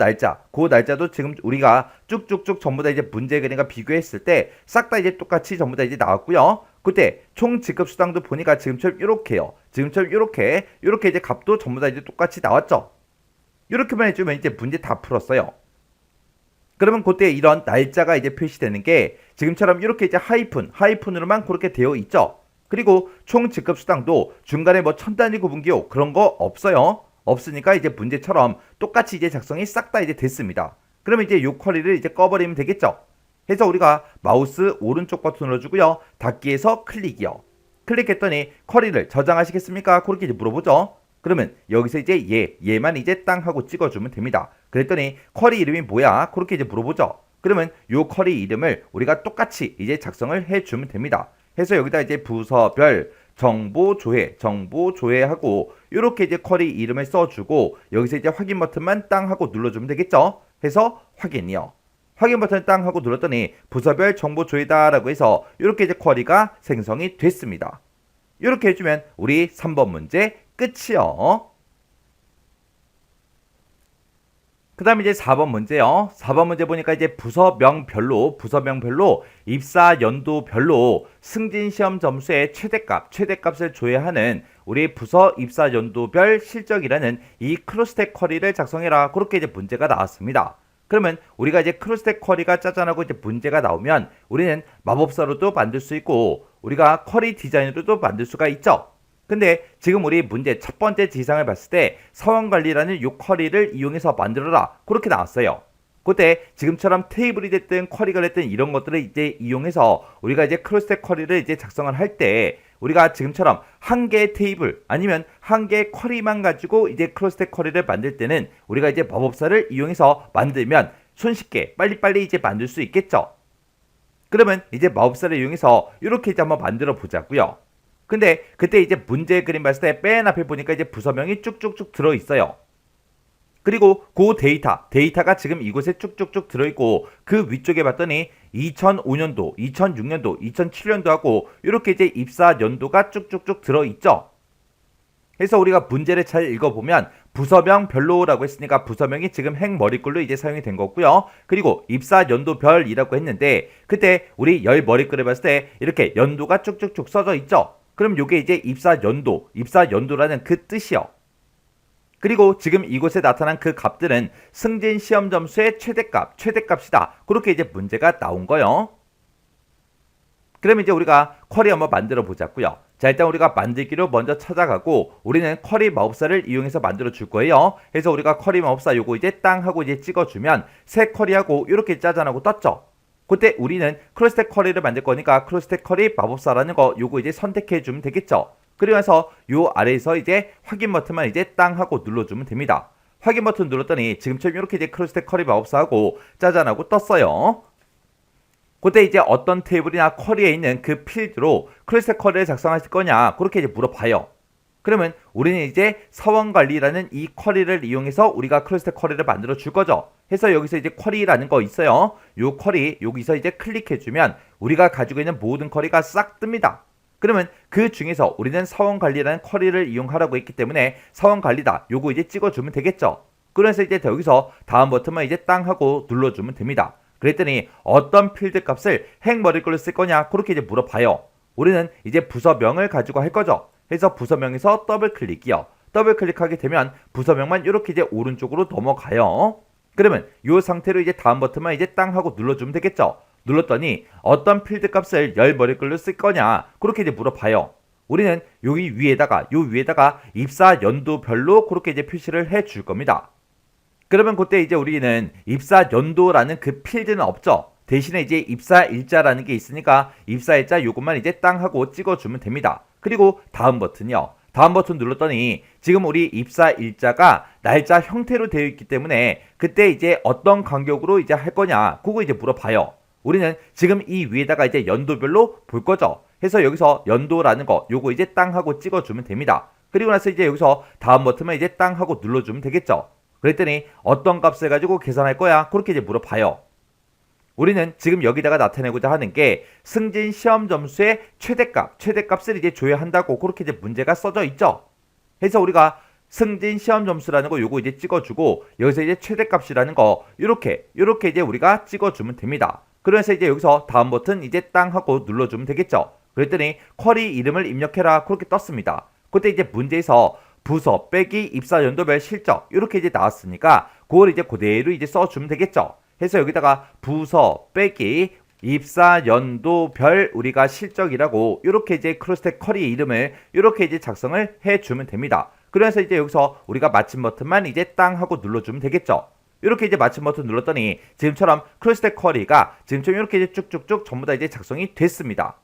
날짜도 지금 우리가 쭉쭉쭉 전부 다 이제 문제 그림과 비교했을 때 싹 다 이제 똑같이 전부 다 이제 나왔고요. 그때 총 지급 수당도 보니까 지금처럼 이렇게요. 지금처럼 이렇게 이제 값도 전부 다 이제 똑같이 나왔죠. 이렇게만 해주면 이제 문제 다 풀었어요. 그러면 그때 이런 날짜가 이제 표시되는 게 지금처럼 이렇게 이제 하이픈으로만 그렇게 되어 있죠. 그리고 총 지급 수당도 중간에 뭐 천 단위 구분기호 그런 거 없어요. 없으니까 이제 문제처럼 똑같이 이제 작성이 싹 다 이제 됐습니다. 그러면 이제 요 쿼리를 이제 꺼버리면 되겠죠. 해서 우리가 마우스 오른쪽 버튼 눌러주고요. 닫기에서 클릭이요. 클릭했더니 쿼리를 저장하시겠습니까? 그렇게 이제 물어보죠. 그러면 여기서 이제 얘만 이제 땅 하고 찍어주면 됩니다. 그랬더니 쿼리 이름이 뭐야? 그렇게 이제 물어보죠. 그러면 요 쿼리 이름을 우리가 똑같이 이제 작성을 해주면 됩니다. 해서 여기다 이제 부서별 정보 조회하고 이렇게 이제 쿼리 이름을 써주고 여기서 이제 확인 버튼만 땅 하고 눌러주면 되겠죠. 해서 확인이요. 확인 버튼 땅 하고 눌렀더니 부서별 정보 조회다라고 해서 이렇게 이제 쿼리가 생성이 됐습니다. 이렇게 해주면 우리 3번 문제 끝이요. 그 다음에 이제 4번 문제요. 4번 문제 보니까 이제 부서명별로 입사 연도별로 승진 시험 점수의 최대값을 조회하는 우리 부서 입사 연도별 실적이라는 이 크로스텍 쿼리를 작성해라. 그렇게 이제 문제가 나왔습니다. 그러면 우리가 이제 크로스텍 쿼리가 짜잔하고 이제 문제가 나오면 우리는 마법사로도 만들 수 있고 우리가 쿼리 디자인으로도 만들 수가 있죠. 근데 지금 우리 문제 첫 번째 지상을 봤을 때 사원관리라는 요 쿼리를 이용해서 만들어라 그렇게 나왔어요. 그때 지금처럼 테이블이 됐든 쿼리가 됐든 이런 것들을 이제 이용해서 우리가 이제 크로스텍 쿼리를 이제 작성을 할 때 우리가 지금처럼 한 개의 테이블 아니면 한 개의 쿼리만 가지고 이제 크로스텍 쿼리를 만들 때는 우리가 이제 마법사를 이용해서 만들면 손쉽게 빨리빨리 이제 만들 수 있겠죠. 그러면 이제 마법사를 이용해서 이렇게 이제 한번 만들어 보자고요. 근데 그때 이제 문제 그림 봤을 때 맨 앞에 보니까 이제 부서명이 쭉쭉쭉 들어있어요. 그리고 그 데이터가 지금 이곳에 쭉쭉쭉 들어있고 그 위쪽에 봤더니 2005년도, 2006년도, 2007년도하고 이렇게 이제 입사 연도가 쭉쭉쭉 들어있죠. 그래서 우리가 문제를 잘 읽어보면 부서명별로라고 했으니까 부서명이 지금 행머리글로 이제 사용이 된 거고요. 그리고 입사 연도별이라고 했는데 그때 우리 열 머리글을 봤을 때 이렇게 연도가 쭉쭉쭉 써져 있죠. 그럼 요게 이제 입사 연도라는 그 뜻이요. 그리고 지금 이곳에 나타난 그 값들은 승진 시험 점수의 최대값이다. 그렇게 이제 문제가 나온 거요. 그럼 이제 우리가 쿼리 한번 만들어 보자고요. 자, 일단 우리가 만들기로 먼저 찾아가고 우리는 쿼리 마법사를 이용해서 만들어 줄 거예요. 그래서 우리가 쿼리 마법사 요거 이제 땅 하고 이제 찍어주면 새 쿼리하고 이렇게 짜잔하고 떴죠. 그때 우리는 크로스텍 쿼리를 만들 거니까 크로스텍 쿼리 마법사라는 거 요거 이제 선택해 주면 되겠죠. 그러면서 요 아래에서 이제 확인 버튼만 이제 땅 하고 눌러주면 됩니다. 확인 버튼 눌렀더니 지금처럼 이렇게 이제 크로스텍 쿼리 마법사하고 짜잔하고 떴어요. 그때 이제 어떤 테이블이나 쿼리에 있는 그 필드로 크로스텍 쿼리를 작성하실 거냐 그렇게 이제 물어봐요. 그러면 우리는 이제 사원관리라는 이 쿼리를 이용해서 우리가 크로스텍 쿼리를 만들어 줄 거죠. 해서 여기서 이제 쿼리라는 거 있어요. 요 쿼리 여기서 이제 클릭해주면 우리가 가지고 있는 모든 쿼리가 싹 뜹니다. 그러면 그 중에서 우리는 사원관리라는 쿼리를 이용하라고 했기 때문에 사원관리다 요거 이제 찍어주면 되겠죠. 그래서 이제 여기서 다음 버튼만 이제 땅 하고 눌러주면 됩니다. 그랬더니 어떤 필드 값을 행머리글로 쓸 거냐 그렇게 이제 물어봐요. 우리는 이제 부서명을 가지고 할 거죠. 해서 부서명에서 더블 클릭이요. 더블 클릭하게 되면 부서명만 이렇게 이제 오른쪽으로 넘어가요. 그러면 이 상태로 이제 다음 버튼만 이제 땅 하고 눌러주면 되겠죠. 눌렀더니 어떤 필드 값을 열 머리글로 쓸 거냐 그렇게 이제 물어봐요. 우리는 여기 위에다가 입사 연도별로 그렇게 이제 표시를 해 줄 겁니다. 그러면 그때 이제 우리는 입사 연도라는 그 필드는 없죠. 대신에 이제 입사 일자라는 게 있으니까 입사 일자 요것만 이제 땅 하고 찍어주면 됩니다. 그리고 다음 버튼이요. 다음 버튼 눌렀더니 지금 우리 입사 일자가 날짜 형태로 되어 있기 때문에 그때 이제 어떤 간격으로 이제 할 거냐 그거 이제 물어봐요. 우리는 지금 이 위에다가 이제 연도별로 볼 거죠. 해서 여기서 연도라는 거 요거 이제 땅 하고 찍어주면 됩니다. 그리고 나서 이제 여기서 다음 버튼만 이제 땅 하고 눌러주면 되겠죠. 그랬더니 어떤 값을 가지고 계산할 거야? 그렇게 이제 물어봐요. 우리는 지금 여기다가 나타내고자 하는 게 승진 시험 점수의 최대값을 이제 줘야 한다고 그렇게 이제 문제가 써져 있죠. 그래서 우리가 승진 시험 점수라는 거 요거 이제 찍어주고 여기서 이제 최대값이라는 거 요렇게 이제 우리가 찍어주면 됩니다. 그래서 이제 여기서 다음 버튼 이제 땅 하고 눌러주면 되겠죠. 그랬더니 쿼리 이름을 입력해라 그렇게 떴습니다. 그때 이제 문제에서 부서 빼기 입사 연도별 실적 이렇게 이제 나왔으니까 그걸 이제 그대로 이제 써주면 되겠죠. 해서 여기다가 부서 빼기 입사 연도별 우리가 실적이라고 이렇게 이제 크로스텍 쿼리 이름을 이렇게 이제 작성을 해주면 됩니다. 그래서 이제 여기서 우리가 마침 버튼만 이제 땅 하고 눌러주면 되겠죠. 이렇게 이제 마침 버튼 눌렀더니 지금처럼 크로스텍 쿼리가 지금처럼 이렇게 이제 쭉쭉쭉 전부 다 이제 작성이 됐습니다.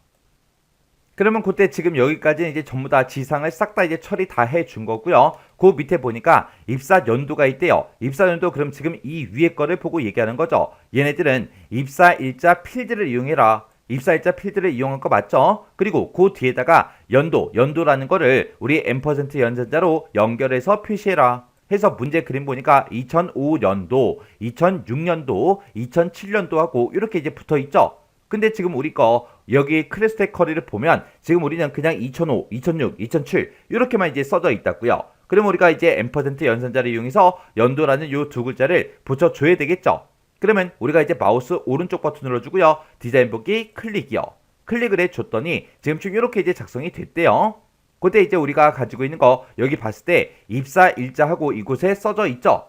그러면 그때 지금 여기까지는 이제 전부 다 지상을 싹 다 이제 처리 다 해준 거고요. 그 밑에 보니까 입사 연도가 있대요. 입사 연도 그럼 지금 이 위에 거를 보고 얘기하는 거죠. 얘네들은 입사 일자 필드를 이용해라. 입사 일자 필드를 이용한 거 맞죠? 그리고 그 뒤에다가 연도라는 거를 우리 M% 연산자로 연결해서 표시해라. 해서 문제 그림 보니까 2005년도, 2006년도, 2007년도하고 이렇게 이제 붙어 있죠. 근데 지금 우리 거 여기 크로스텍 쿼리를 보면 지금 우리는 그냥 2005, 2006, 2007 이렇게만 이제 써져 있다고요. 그럼 우리가 이제 M% 연산자를 이용해서 연도라는 요 두 글자를 붙여줘야 되겠죠. 그러면 우리가 이제 마우스 오른쪽 버튼 눌러주고요. 디자인 보기 클릭이요. 클릭을 해줬더니 지금쯤 이렇게 이제 작성이 됐대요. 그때 이제 우리가 가지고 있는 거 여기 봤을 때 입사 일자하고 이곳에 써져 있죠.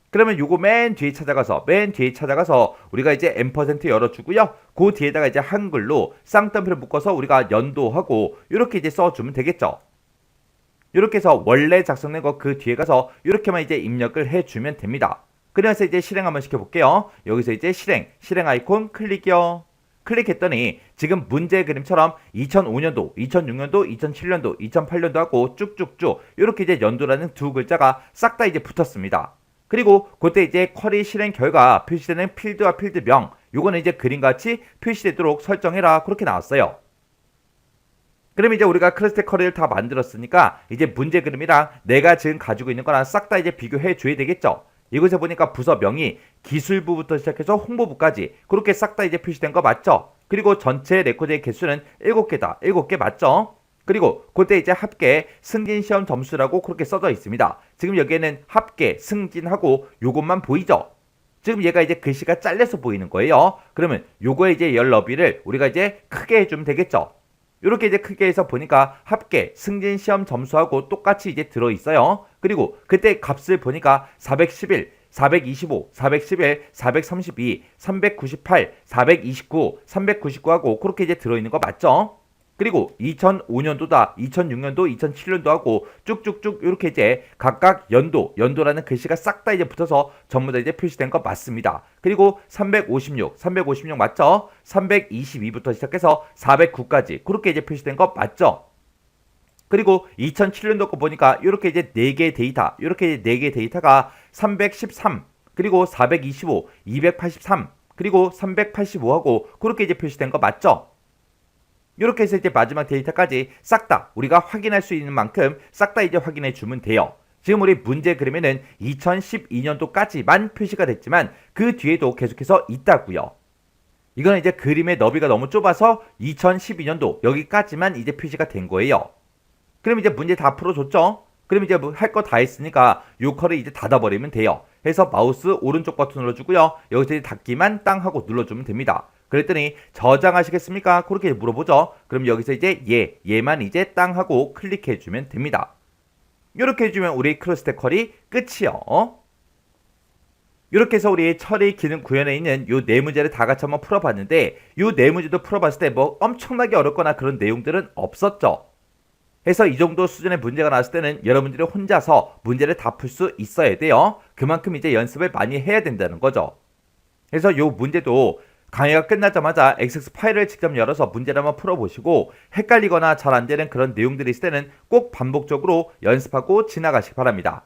그러면 요거 맨 뒤에 찾아가서 우리가 이제 M% 열어주고요. 그 뒤에다가 이제 한글로 쌍따옴표를 묶어서 우리가 연도하고 이렇게 이제 써주면 되겠죠. 이렇게 해서 원래 작성된 거 그 뒤에 가서 이렇게만 이제 입력을 해주면 됩니다. 그래서 이제 실행 한번 시켜볼게요. 여기서 이제 실행 아이콘 클릭이요. 클릭했더니 지금 문제 그림처럼 2005년도, 2006년도, 2007년도, 2008년도 하고 쭉쭉쭉 이렇게 이제 연도라는 두 글자가 싹 다 이제 붙었습니다. 그리고 그때 이제 쿼리 실행 결과 표시되는 필드와 필드명 요거는 이제 그림같이 표시되도록 설정해라 그렇게 나왔어요. 그럼 이제 우리가 크로스텍 쿼리를 다 만들었으니까 이제 문제 그림이랑 내가 지금 가지고 있는 거랑 싹 다 이제 비교해 줘야 되겠죠. 이곳에 보니까 부서명이 기술부부터 시작해서 홍보부까지 그렇게 싹 다 이제 표시된 거 맞죠? 그리고 전체 레코드의 개수는 7개다. 7개 맞죠? 그리고 그때 이제 합계 승진 시험 점수라고 그렇게 써져 있습니다. 지금 여기에는 합계 승진하고 요것만 보이죠? 지금 얘가 이제 글씨가 잘려서 보이는 거예요. 그러면 요거의 이제 열 너비를 우리가 이제 크게 해주면 되겠죠? 이렇게 이제 크게 해서 보니까 합계 승진 시험 점수하고 똑같이 이제 들어있어요. 그리고 그때 값을 보니까 411, 425, 411, 432, 398, 429, 399하고 그렇게 이제 들어있는 거 맞죠? 그리고 2005년도다, 2006년도, 2007년도 하고 쭉쭉쭉 이렇게 이제 각각 연도라는 글씨가 싹 다 이제 붙어서 전부 다 이제 표시된 거 맞습니다. 그리고 356 맞죠? 322부터 시작해서 409까지 그렇게 이제 표시된 거 맞죠? 그리고 2007년도 거 보니까 이렇게 이제 4개 데이터, 이렇게 4개 데이터가 313, 그리고 425, 283, 그리고 385하고 그렇게 이제 표시된 거 맞죠? 이렇게 해서 이제 마지막 데이터까지 싹 다 우리가 확인할 수 있는 만큼 싹 다 이제 확인해 주면 돼요. 지금 우리 문제 그림에는 2012년도까지만 표시가 됐지만 그 뒤에도 계속해서 있다고요. 이거는 이제 그림의 너비가 너무 좁아서 2012년도 여기까지만 이제 표시가 된 거예요. 그럼 이제 문제 다 풀어줬죠? 그럼 이제 뭐 할 거 다 했으니까 요 컬을 이제 닫아버리면 돼요. 해서 마우스 오른쪽 버튼 눌러주고요. 여기서 이제 닫기만 땅 하고 눌러주면 됩니다. 그랬더니 저장하시겠습니까? 그렇게 물어보죠. 그럼 여기서 이제 얘만 이제 땅 하고 클릭해주면 됩니다. 이렇게 해주면 우리 크로스텍 컬이 끝이요. 이렇게 해서 우리 처리 기능 구현에 있는 요 네 문제를 다 같이 한번 풀어봤는데 요 네 문제도 풀어봤을 때 뭐 엄청나게 어렵거나 그런 내용들은 없었죠. 해서 이 정도 수준의 문제가 나왔을 때는 여러분들이 혼자서 문제를 다 풀 수 있어야 돼요. 그만큼 이제 연습을 많이 해야 된다는 거죠. 그래서 요 문제도 강의가 끝나자마자 엑셀 파일을 직접 열어서 문제를 한번 풀어보시고 헷갈리거나 잘 안되는 그런 내용들이 있을 때는 꼭 반복적으로 연습하고 지나가시기 바랍니다.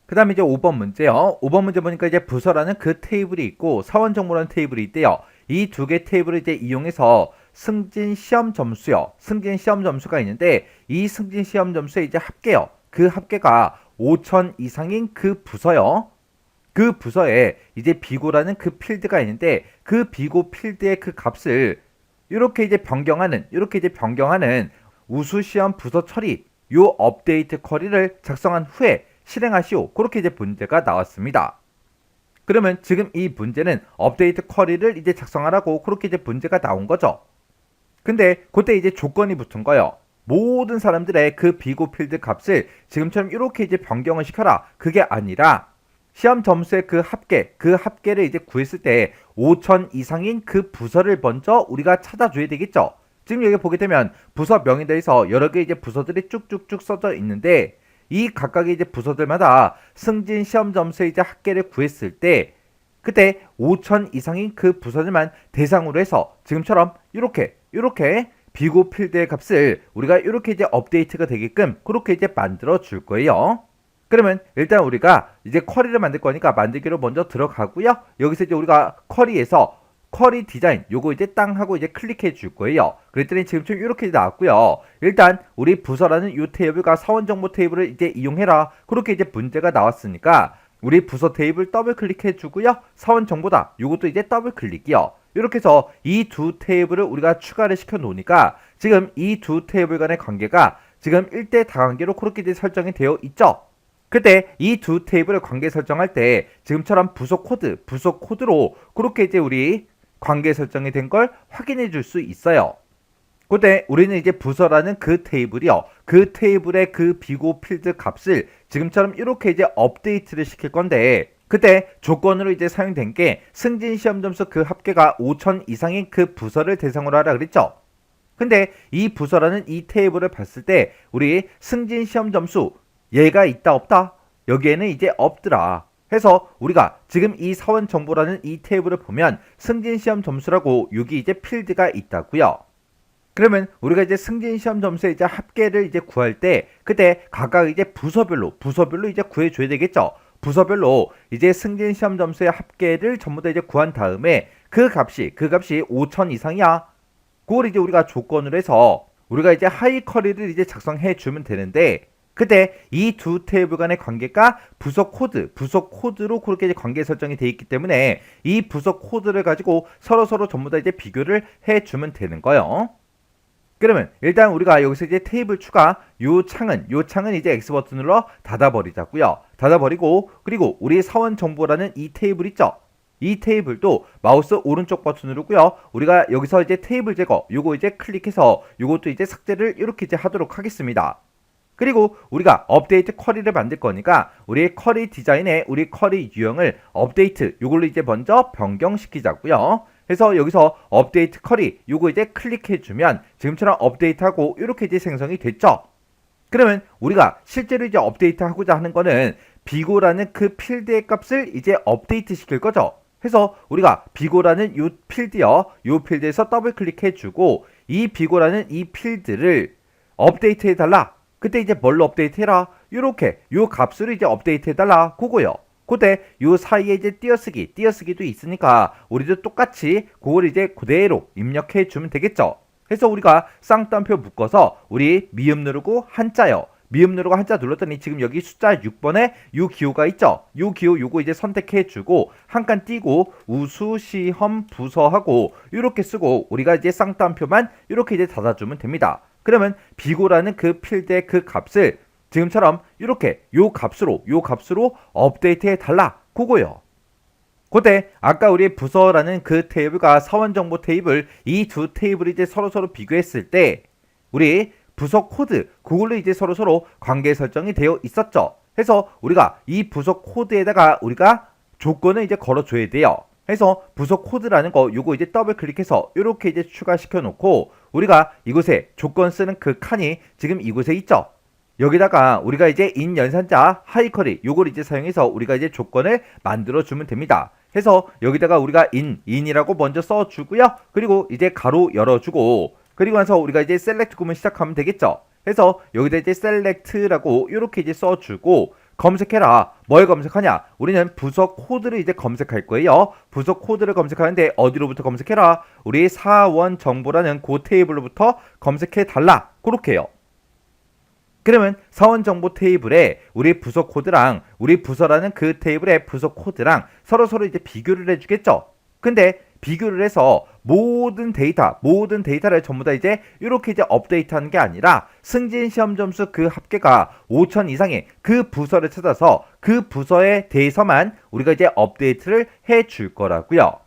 그 다음에 이제 5번 문제요. 5번 문제 보니까 이제 부서라는 그 테이블이 있고 사원 정보라는 테이블이 있대요. 이 두 개 테이블을 이제 이용해서 승진 시험 점수요. 승진 시험 점수가 있는데 이 승진 시험 점수의 이제 합계요. 그 합계가 5,000 이상인 그 부서요. 그 부서에 이제 비고라는 그 필드가 있는데 그 비고 필드의 그 값을 이렇게 이제 변경하는 우수시험 부서 처리 요 업데이트 쿼리를 작성한 후에 실행하시오. 그렇게 이제 문제가 나왔습니다. 그러면 지금 이 문제는 업데이트 쿼리를 이제 작성하라고 그렇게 이제 문제가 나온 거죠. 근데 그때 이제 조건이 붙은 거예요. 모든 사람들의 그 비고 필드 값을 지금처럼 이렇게 이제 변경을 시켜라. 그게 아니라 시험 점수의 그 합계를 이제 구했을 때 5,000 이상인 그 부서를 먼저 우리가 찾아줘야 되겠죠. 지금 여기 보게 되면 부서 명의대에서 여러 개 이제 부서들이 쭉쭉쭉 써져 있는데 이 각각의 이제 부서들마다 승진 시험 점수의 이제 합계를 구했을 때 그때 5,000 이상인 그 부서들만 대상으로 해서 지금처럼 이렇게 비고 필드의 값을 우리가 이렇게 이제 업데이트가 되게끔 그렇게 이제 만들어 줄 거예요. 그러면 일단 우리가 이제 쿼리를 만들 거니까 만들기로 먼저 들어가고요. 여기서 이제 우리가 쿼리에서 쿼리 디자인 요거 이제 땅 하고 이제 클릭해 줄 거예요. 그랬더니 지금처럼 이렇게 나왔고요. 일단 우리 부서라는 요 테이블과 사원 정보 테이블을 이제 이용해라. 그렇게 이제 문제가 나왔으니까 우리 부서 테이블 더블 클릭해 주고요. 사원 정보다 요것도 이제 더블 클릭이요. 이렇게 해서 이 두 테이블을 우리가 추가를 시켜 놓으니까 지금 이 두 테이블 간의 관계가 지금 1대 다관계로 그렇게 이제 설정이 되어 있죠. 그때 이 두 테이블을 관계 설정할 때 지금처럼 부서 코드로 그렇게 이제 우리 관계 설정이 된 걸 확인해 줄 수 있어요. 그때 우리는 이제 부서라는 그 테이블이요. 그 테이블의 그 비고 필드 값을 지금처럼 이렇게 이제 업데이트를 시킬 건데 그때 조건으로 이제 사용된 게 승진 시험 점수 그 합계가 5,000 이상인 그 부서를 대상으로 하라 그랬죠. 근데 이 부서라는 이 테이블을 봤을 때 우리 승진 시험 점수 얘가 있다 없다? 여기에는 이제 없더라. 해서 우리가 지금 이 사원 정보라는 이 테이블을 보면 승진 시험 점수라고 여기 이제 필드가 있다고요. 그러면 우리가 이제 승진 시험 점수의 이제 합계를 이제 구할 때 그때 각각 이제 부서별로 이제 구해 줘야 되겠죠. 부서별로 이제 승진 시험 점수의 합계를 전부 다 이제 구한 다음에 그 값이 5,000 이상이야. 그걸 이제 우리가 조건으로 해서 우리가 이제 하이 쿼리를 이제 작성해 주면 되는데 그때 이 두 테이블 간의 관계가 부서 코드로 그렇게 이제 관계 설정이 되어 있기 때문에 이 부서 코드를 가지고 서로 전부 다 이제 비교를 해 주면 되는 거예요. 그러면 일단 우리가 여기서 이제 테이블 추가 요 창은 이제 X 버튼 눌러 닫아버리자고요. 닫아버리고 그리고 우리 사원 정보라는 이 테이블 있죠. 이 테이블도 마우스 오른쪽 버튼 누르고요. 우리가 여기서 이제 테이블 제거 요거 이제 클릭해서 요것도 이제 삭제를 이렇게 이제 하도록 하겠습니다. 그리고 우리가 업데이트 쿼리를 만들 거니까 우리 쿼리 디자인에 우리 쿼리 유형을 업데이트 요걸로 이제 먼저 변경시키자고요. 그래서 여기서 업데이트 쿼리 요거 이제 클릭해 주면 지금처럼 업데이트하고 이렇게 이제 생성이 됐죠. 그러면 우리가 실제로 이제 업데이트 하고자 하는 거는 비고라는 그 필드의 값을 이제 업데이트 시킬 거죠. 해서 우리가 비고라는 요 필드요. 요 필드에서 더블 클릭해 주고 이 비고라는 이 필드를 업데이트 해달라. 그때 이제 뭘로 업데이트 해라. 요렇게 요 값으로 이제 업데이트 해달라. 그거요. 그때 요 사이에 이제 띄어쓰기도 있으니까 우리도 똑같이 그걸 이제 그대로 입력해 주면 되겠죠. 그래서 우리가 쌍따옴표 묶어서 우리 미음 누르고 한자요. 미음 누르고 한자 눌렀더니 지금 여기 숫자 6번에 요 기호가 있죠. 요 기호 요거 이제 선택해 주고 한 칸 띄고 우수시험 부서하고 이렇게 쓰고 우리가 이제 쌍따옴표만 이렇게 이제 닫아주면 됩니다. 그러면 비고라는 그 필드의 그 값을 지금처럼 이렇게 요 값으로 업데이트 해달라. 그거요. 그때 아까 우리 부서라는 그 테이블과 사원정보 테이블 이 두 테이블이 이제 서로 비교했을 때 우리 부서 코드 그걸로 이제 서로 관계 설정이 되어 있었죠. 그래서 우리가 이 부서 코드에다가 우리가 조건을 이제 걸어줘야 돼요. 해서 부서 코드라는 거 요거 이제 더블 클릭해서 이렇게 이제 추가시켜 놓고 우리가 이곳에 조건 쓰는 그 칸이 지금 이곳에 있죠. 여기다가 우리가 이제 인 연산자 하이커리 요걸 이제 사용해서 우리가 이제 조건을 만들어 주면 됩니다. 해서 여기다가 우리가 인이라고 먼저 써 주고요. 그리고 이제 가로 열어 주고 그리고 나서 우리가 이제 셀렉트 구문 시작하면 되겠죠. 해서 여기다 이제 셀렉트라고 이렇게 이제 써 주고 검색해라. 뭘 검색하냐? 우리는 부서 코드를 이제 검색할 거예요. 부서 코드를 검색하는데 어디로부터 검색해라? 우리 사원 정보라는 그 테이블로부터 검색해 달라. 그렇게 해요. 그러면 사원 정보 테이블에 우리 부서 코드랑 우리 부서라는 그 테이블의 부서 코드랑 서로 이제 비교를 해주겠죠. 근데 비교를 해서 모든 데이터를 전부 다 이제 이렇게 이제 업데이트하는 게 아니라 승진 시험 점수 그 합계가 5,000 이상의 그 부서를 찾아서 그 부서에 대해서만 우리가 이제 업데이트를 해 줄 거라고요.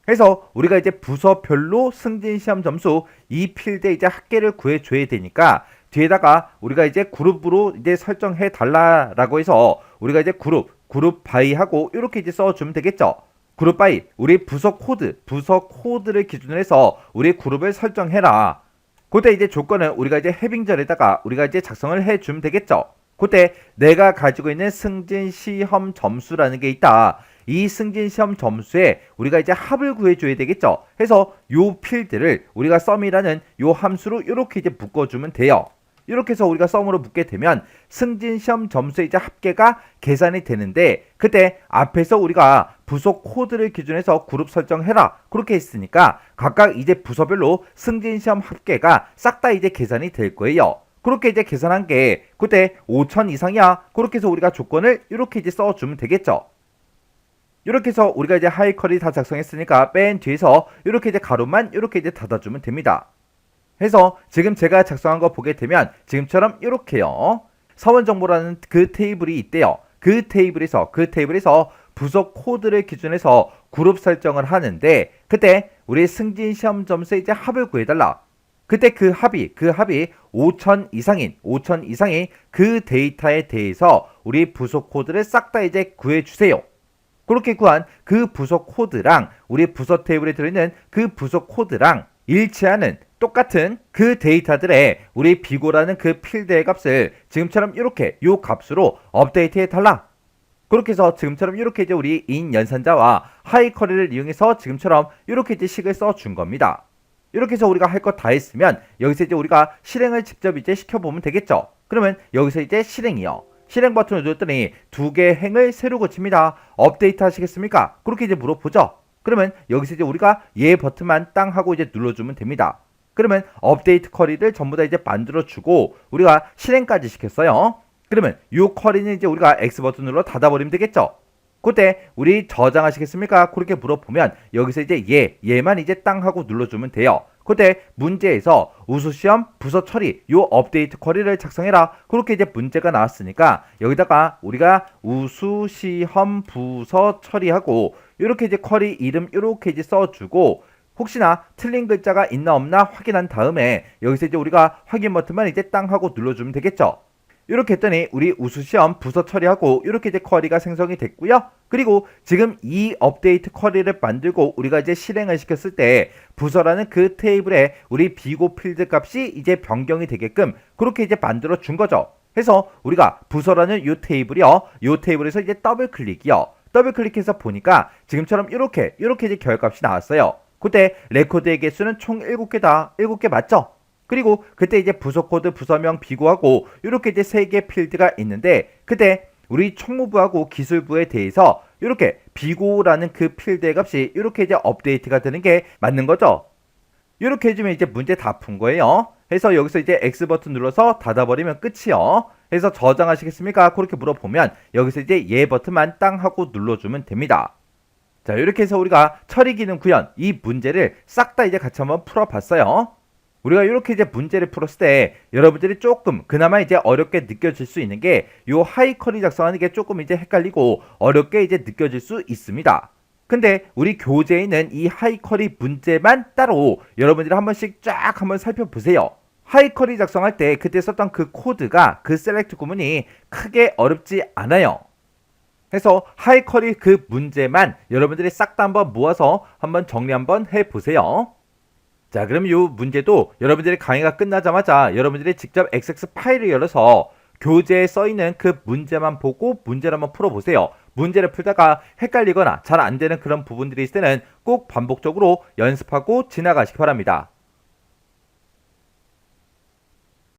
그래서 우리가 이제 부서별로 승진 시험 점수 이 필드에 이제 합계를 구해 줘야 되니까 뒤에다가 우리가 이제 그룹으로 이제 설정해 달라라고 해서 우리가 이제 그룹 바이 하고 이렇게 이제 써주면 되겠죠. 그룹 바이 우리 부서 코드를 기준으로 해서 우리 그룹을 설정해라. 그때 이제 조건은 우리가 이제 해빙절에다가 우리가 이제 작성을 해주면 되겠죠. 그때 내가 가지고 있는 승진 시험 점수라는 게 있다. 이 승진 시험 점수에 우리가 이제 합을 구해줘야 되겠죠. 해서 요 필드를 우리가 sum이라는 요 함수로 이렇게 이제 묶어주면 돼요. 이렇게 해서 우리가 sum으로 묶게 되면 승진 시험 점수의 이제 합계가 계산이 되는데 그때 앞에서 우리가 부서 코드를 기준해서 그룹 설정해라 그렇게 했으니까 각각 이제 부서별로 승진 시험 합계가 싹 다 이제 계산이 될 거예요. 그렇게 이제 계산한 게 그때 5,000 이상이야. 그렇게 해서 우리가 조건을 이렇게 이제 써주면 되겠죠. 이렇게 해서 우리가 이제 하이컬이 다 작성했으니까 맨 뒤에서 이렇게 이제 가로만 이렇게 이제 닫아주면 됩니다. 해서 지금 제가 작성한 거 보게 되면 지금처럼 이렇게요. 사원정보라는 그 테이블이 있대요. 그 테이블에서 부서 코드를 기준해서 그룹 설정을 하는데 그때 우리 승진 시험 점수에 이제 합을 구해달라. 그때 그 합이 5,000 이상인 그 데이터에 대해서 우리 부서 코드를 싹 다 이제 구해주세요. 그렇게 구한 그 부서 코드랑 우리 부서 테이블에 들어있는 그 부서 코드랑 일치하는 똑같은 그 데이터들의 우리 비고라는 그 필드의 값을 지금처럼 이렇게 요 값으로 업데이트해 달라. 그렇게 해서 지금처럼 이렇게 이제 우리 인 연산자와 하이 쿼리를 이용해서 지금처럼 이렇게 이제 식을 써준 겁니다. 이렇게 해서 우리가 할 거 다 했으면 여기서 이제 우리가 실행을 직접 이제 시켜보면 되겠죠. 그러면 여기서 이제 실행 버튼을 눌렀더니 두 개의 행을 새로 고칩니다. 업데이트 하시겠습니까? 그렇게 이제 물어보죠. 그러면 여기서 이제 우리가 얘 버튼만 땅 하고 이제 눌러주면 됩니다. 그러면 업데이트 쿼리를 전부 다 이제 만들어주고 우리가 실행까지 시켰어요. 그러면 이 쿼리는 이제 우리가 X 버튼 눌러 닫아버리면 되겠죠. 그때 우리 저장하시겠습니까? 그렇게 물어보면 여기서 이제 얘만 이제 땅 하고 눌러주면 돼요. 그때 문제에서 우수시험 부서 처리 요 업데이트 쿼리를 작성해라. 그렇게 이제 문제가 나왔으니까 여기다가 우리가 우수시험 부서 처리하고 이렇게 이제 쿼리 이름 이렇게 이제 써주고 혹시나 틀린 글자가 있나 없나 확인한 다음에 여기서 이제 우리가 확인 버튼만 이제 땅 하고 눌러주면 되겠죠. 이렇게 했더니 우리 우수시험 부서 처리하고 이렇게 이제 쿼리가 생성이 됐고요. 그리고 지금 이 업데이트 쿼리를 만들고 우리가 이제 실행을 시켰을 때 부서라는 그 테이블에 우리 비고 필드 값이 이제 변경이 되게끔 그렇게 이제 만들어 준 거죠. 그래서 우리가 부서라는 요 테이블이요. 요 테이블에서 이제 더블 클릭해서 보니까 지금처럼 이렇게 이제 결값이 나왔어요. 그때 레코드의 개수는 총 7개다. 7개 맞죠? 그리고 그때 이제 부서 코드, 부서명, 비고하고 이렇게 이제 3개 필드가 있는데 그때 우리 총무부하고 기술부에 대해서 이렇게 비고라는 그 필드의 값이 이렇게 이제 업데이트가 되는 게 맞는 거죠. 이렇게 해주면 이제 문제 다 푼 거예요. 그래서 여기서 이제 X 버튼 눌러서 닫아버리면 끝이요. 그래서 저장하시겠습니까? 그렇게 물어보면 여기서 이제 얘 버튼만 땅 하고 눌러주면 됩니다. 자, 이렇게 해서 우리가 처리 기능 구현 이 문제를 싹 다 이제 같이 한번 풀어봤어요. 우리가 이렇게 이제 문제를 풀었을 때 여러분들이 조금 그나마 이제 어렵게 느껴질 수 있는 게 요 하이 쿼리 작성하는 게 조금 이제 헷갈리고 어렵게 이제 느껴질 수 있습니다. 근데 우리 교재에 있는 이 하이 쿼리 문제만 따로 여러분들이 한 번씩 쫙 한번 살펴보세요. 하이 쿼리 작성할 때 그때 썼던 그 코드가 그 셀렉트 구문이 크게 어렵지 않아요. 그래서 하이 쿼리 그 문제만 여러분들이 싹 다 한번 모아서 한번 정리 한번 해보세요. 자, 그럼 이 문제도 여러분들이 강의가 끝나자마자 여러분들이 직접 XX 파일을 열어서 교재에 써있는 그 문제만 보고 문제를 한번 풀어보세요. 문제를 풀다가 헷갈리거나 잘 안되는 그런 부분들이 있을 때는 꼭 반복적으로 연습하고 지나가시기 바랍니다.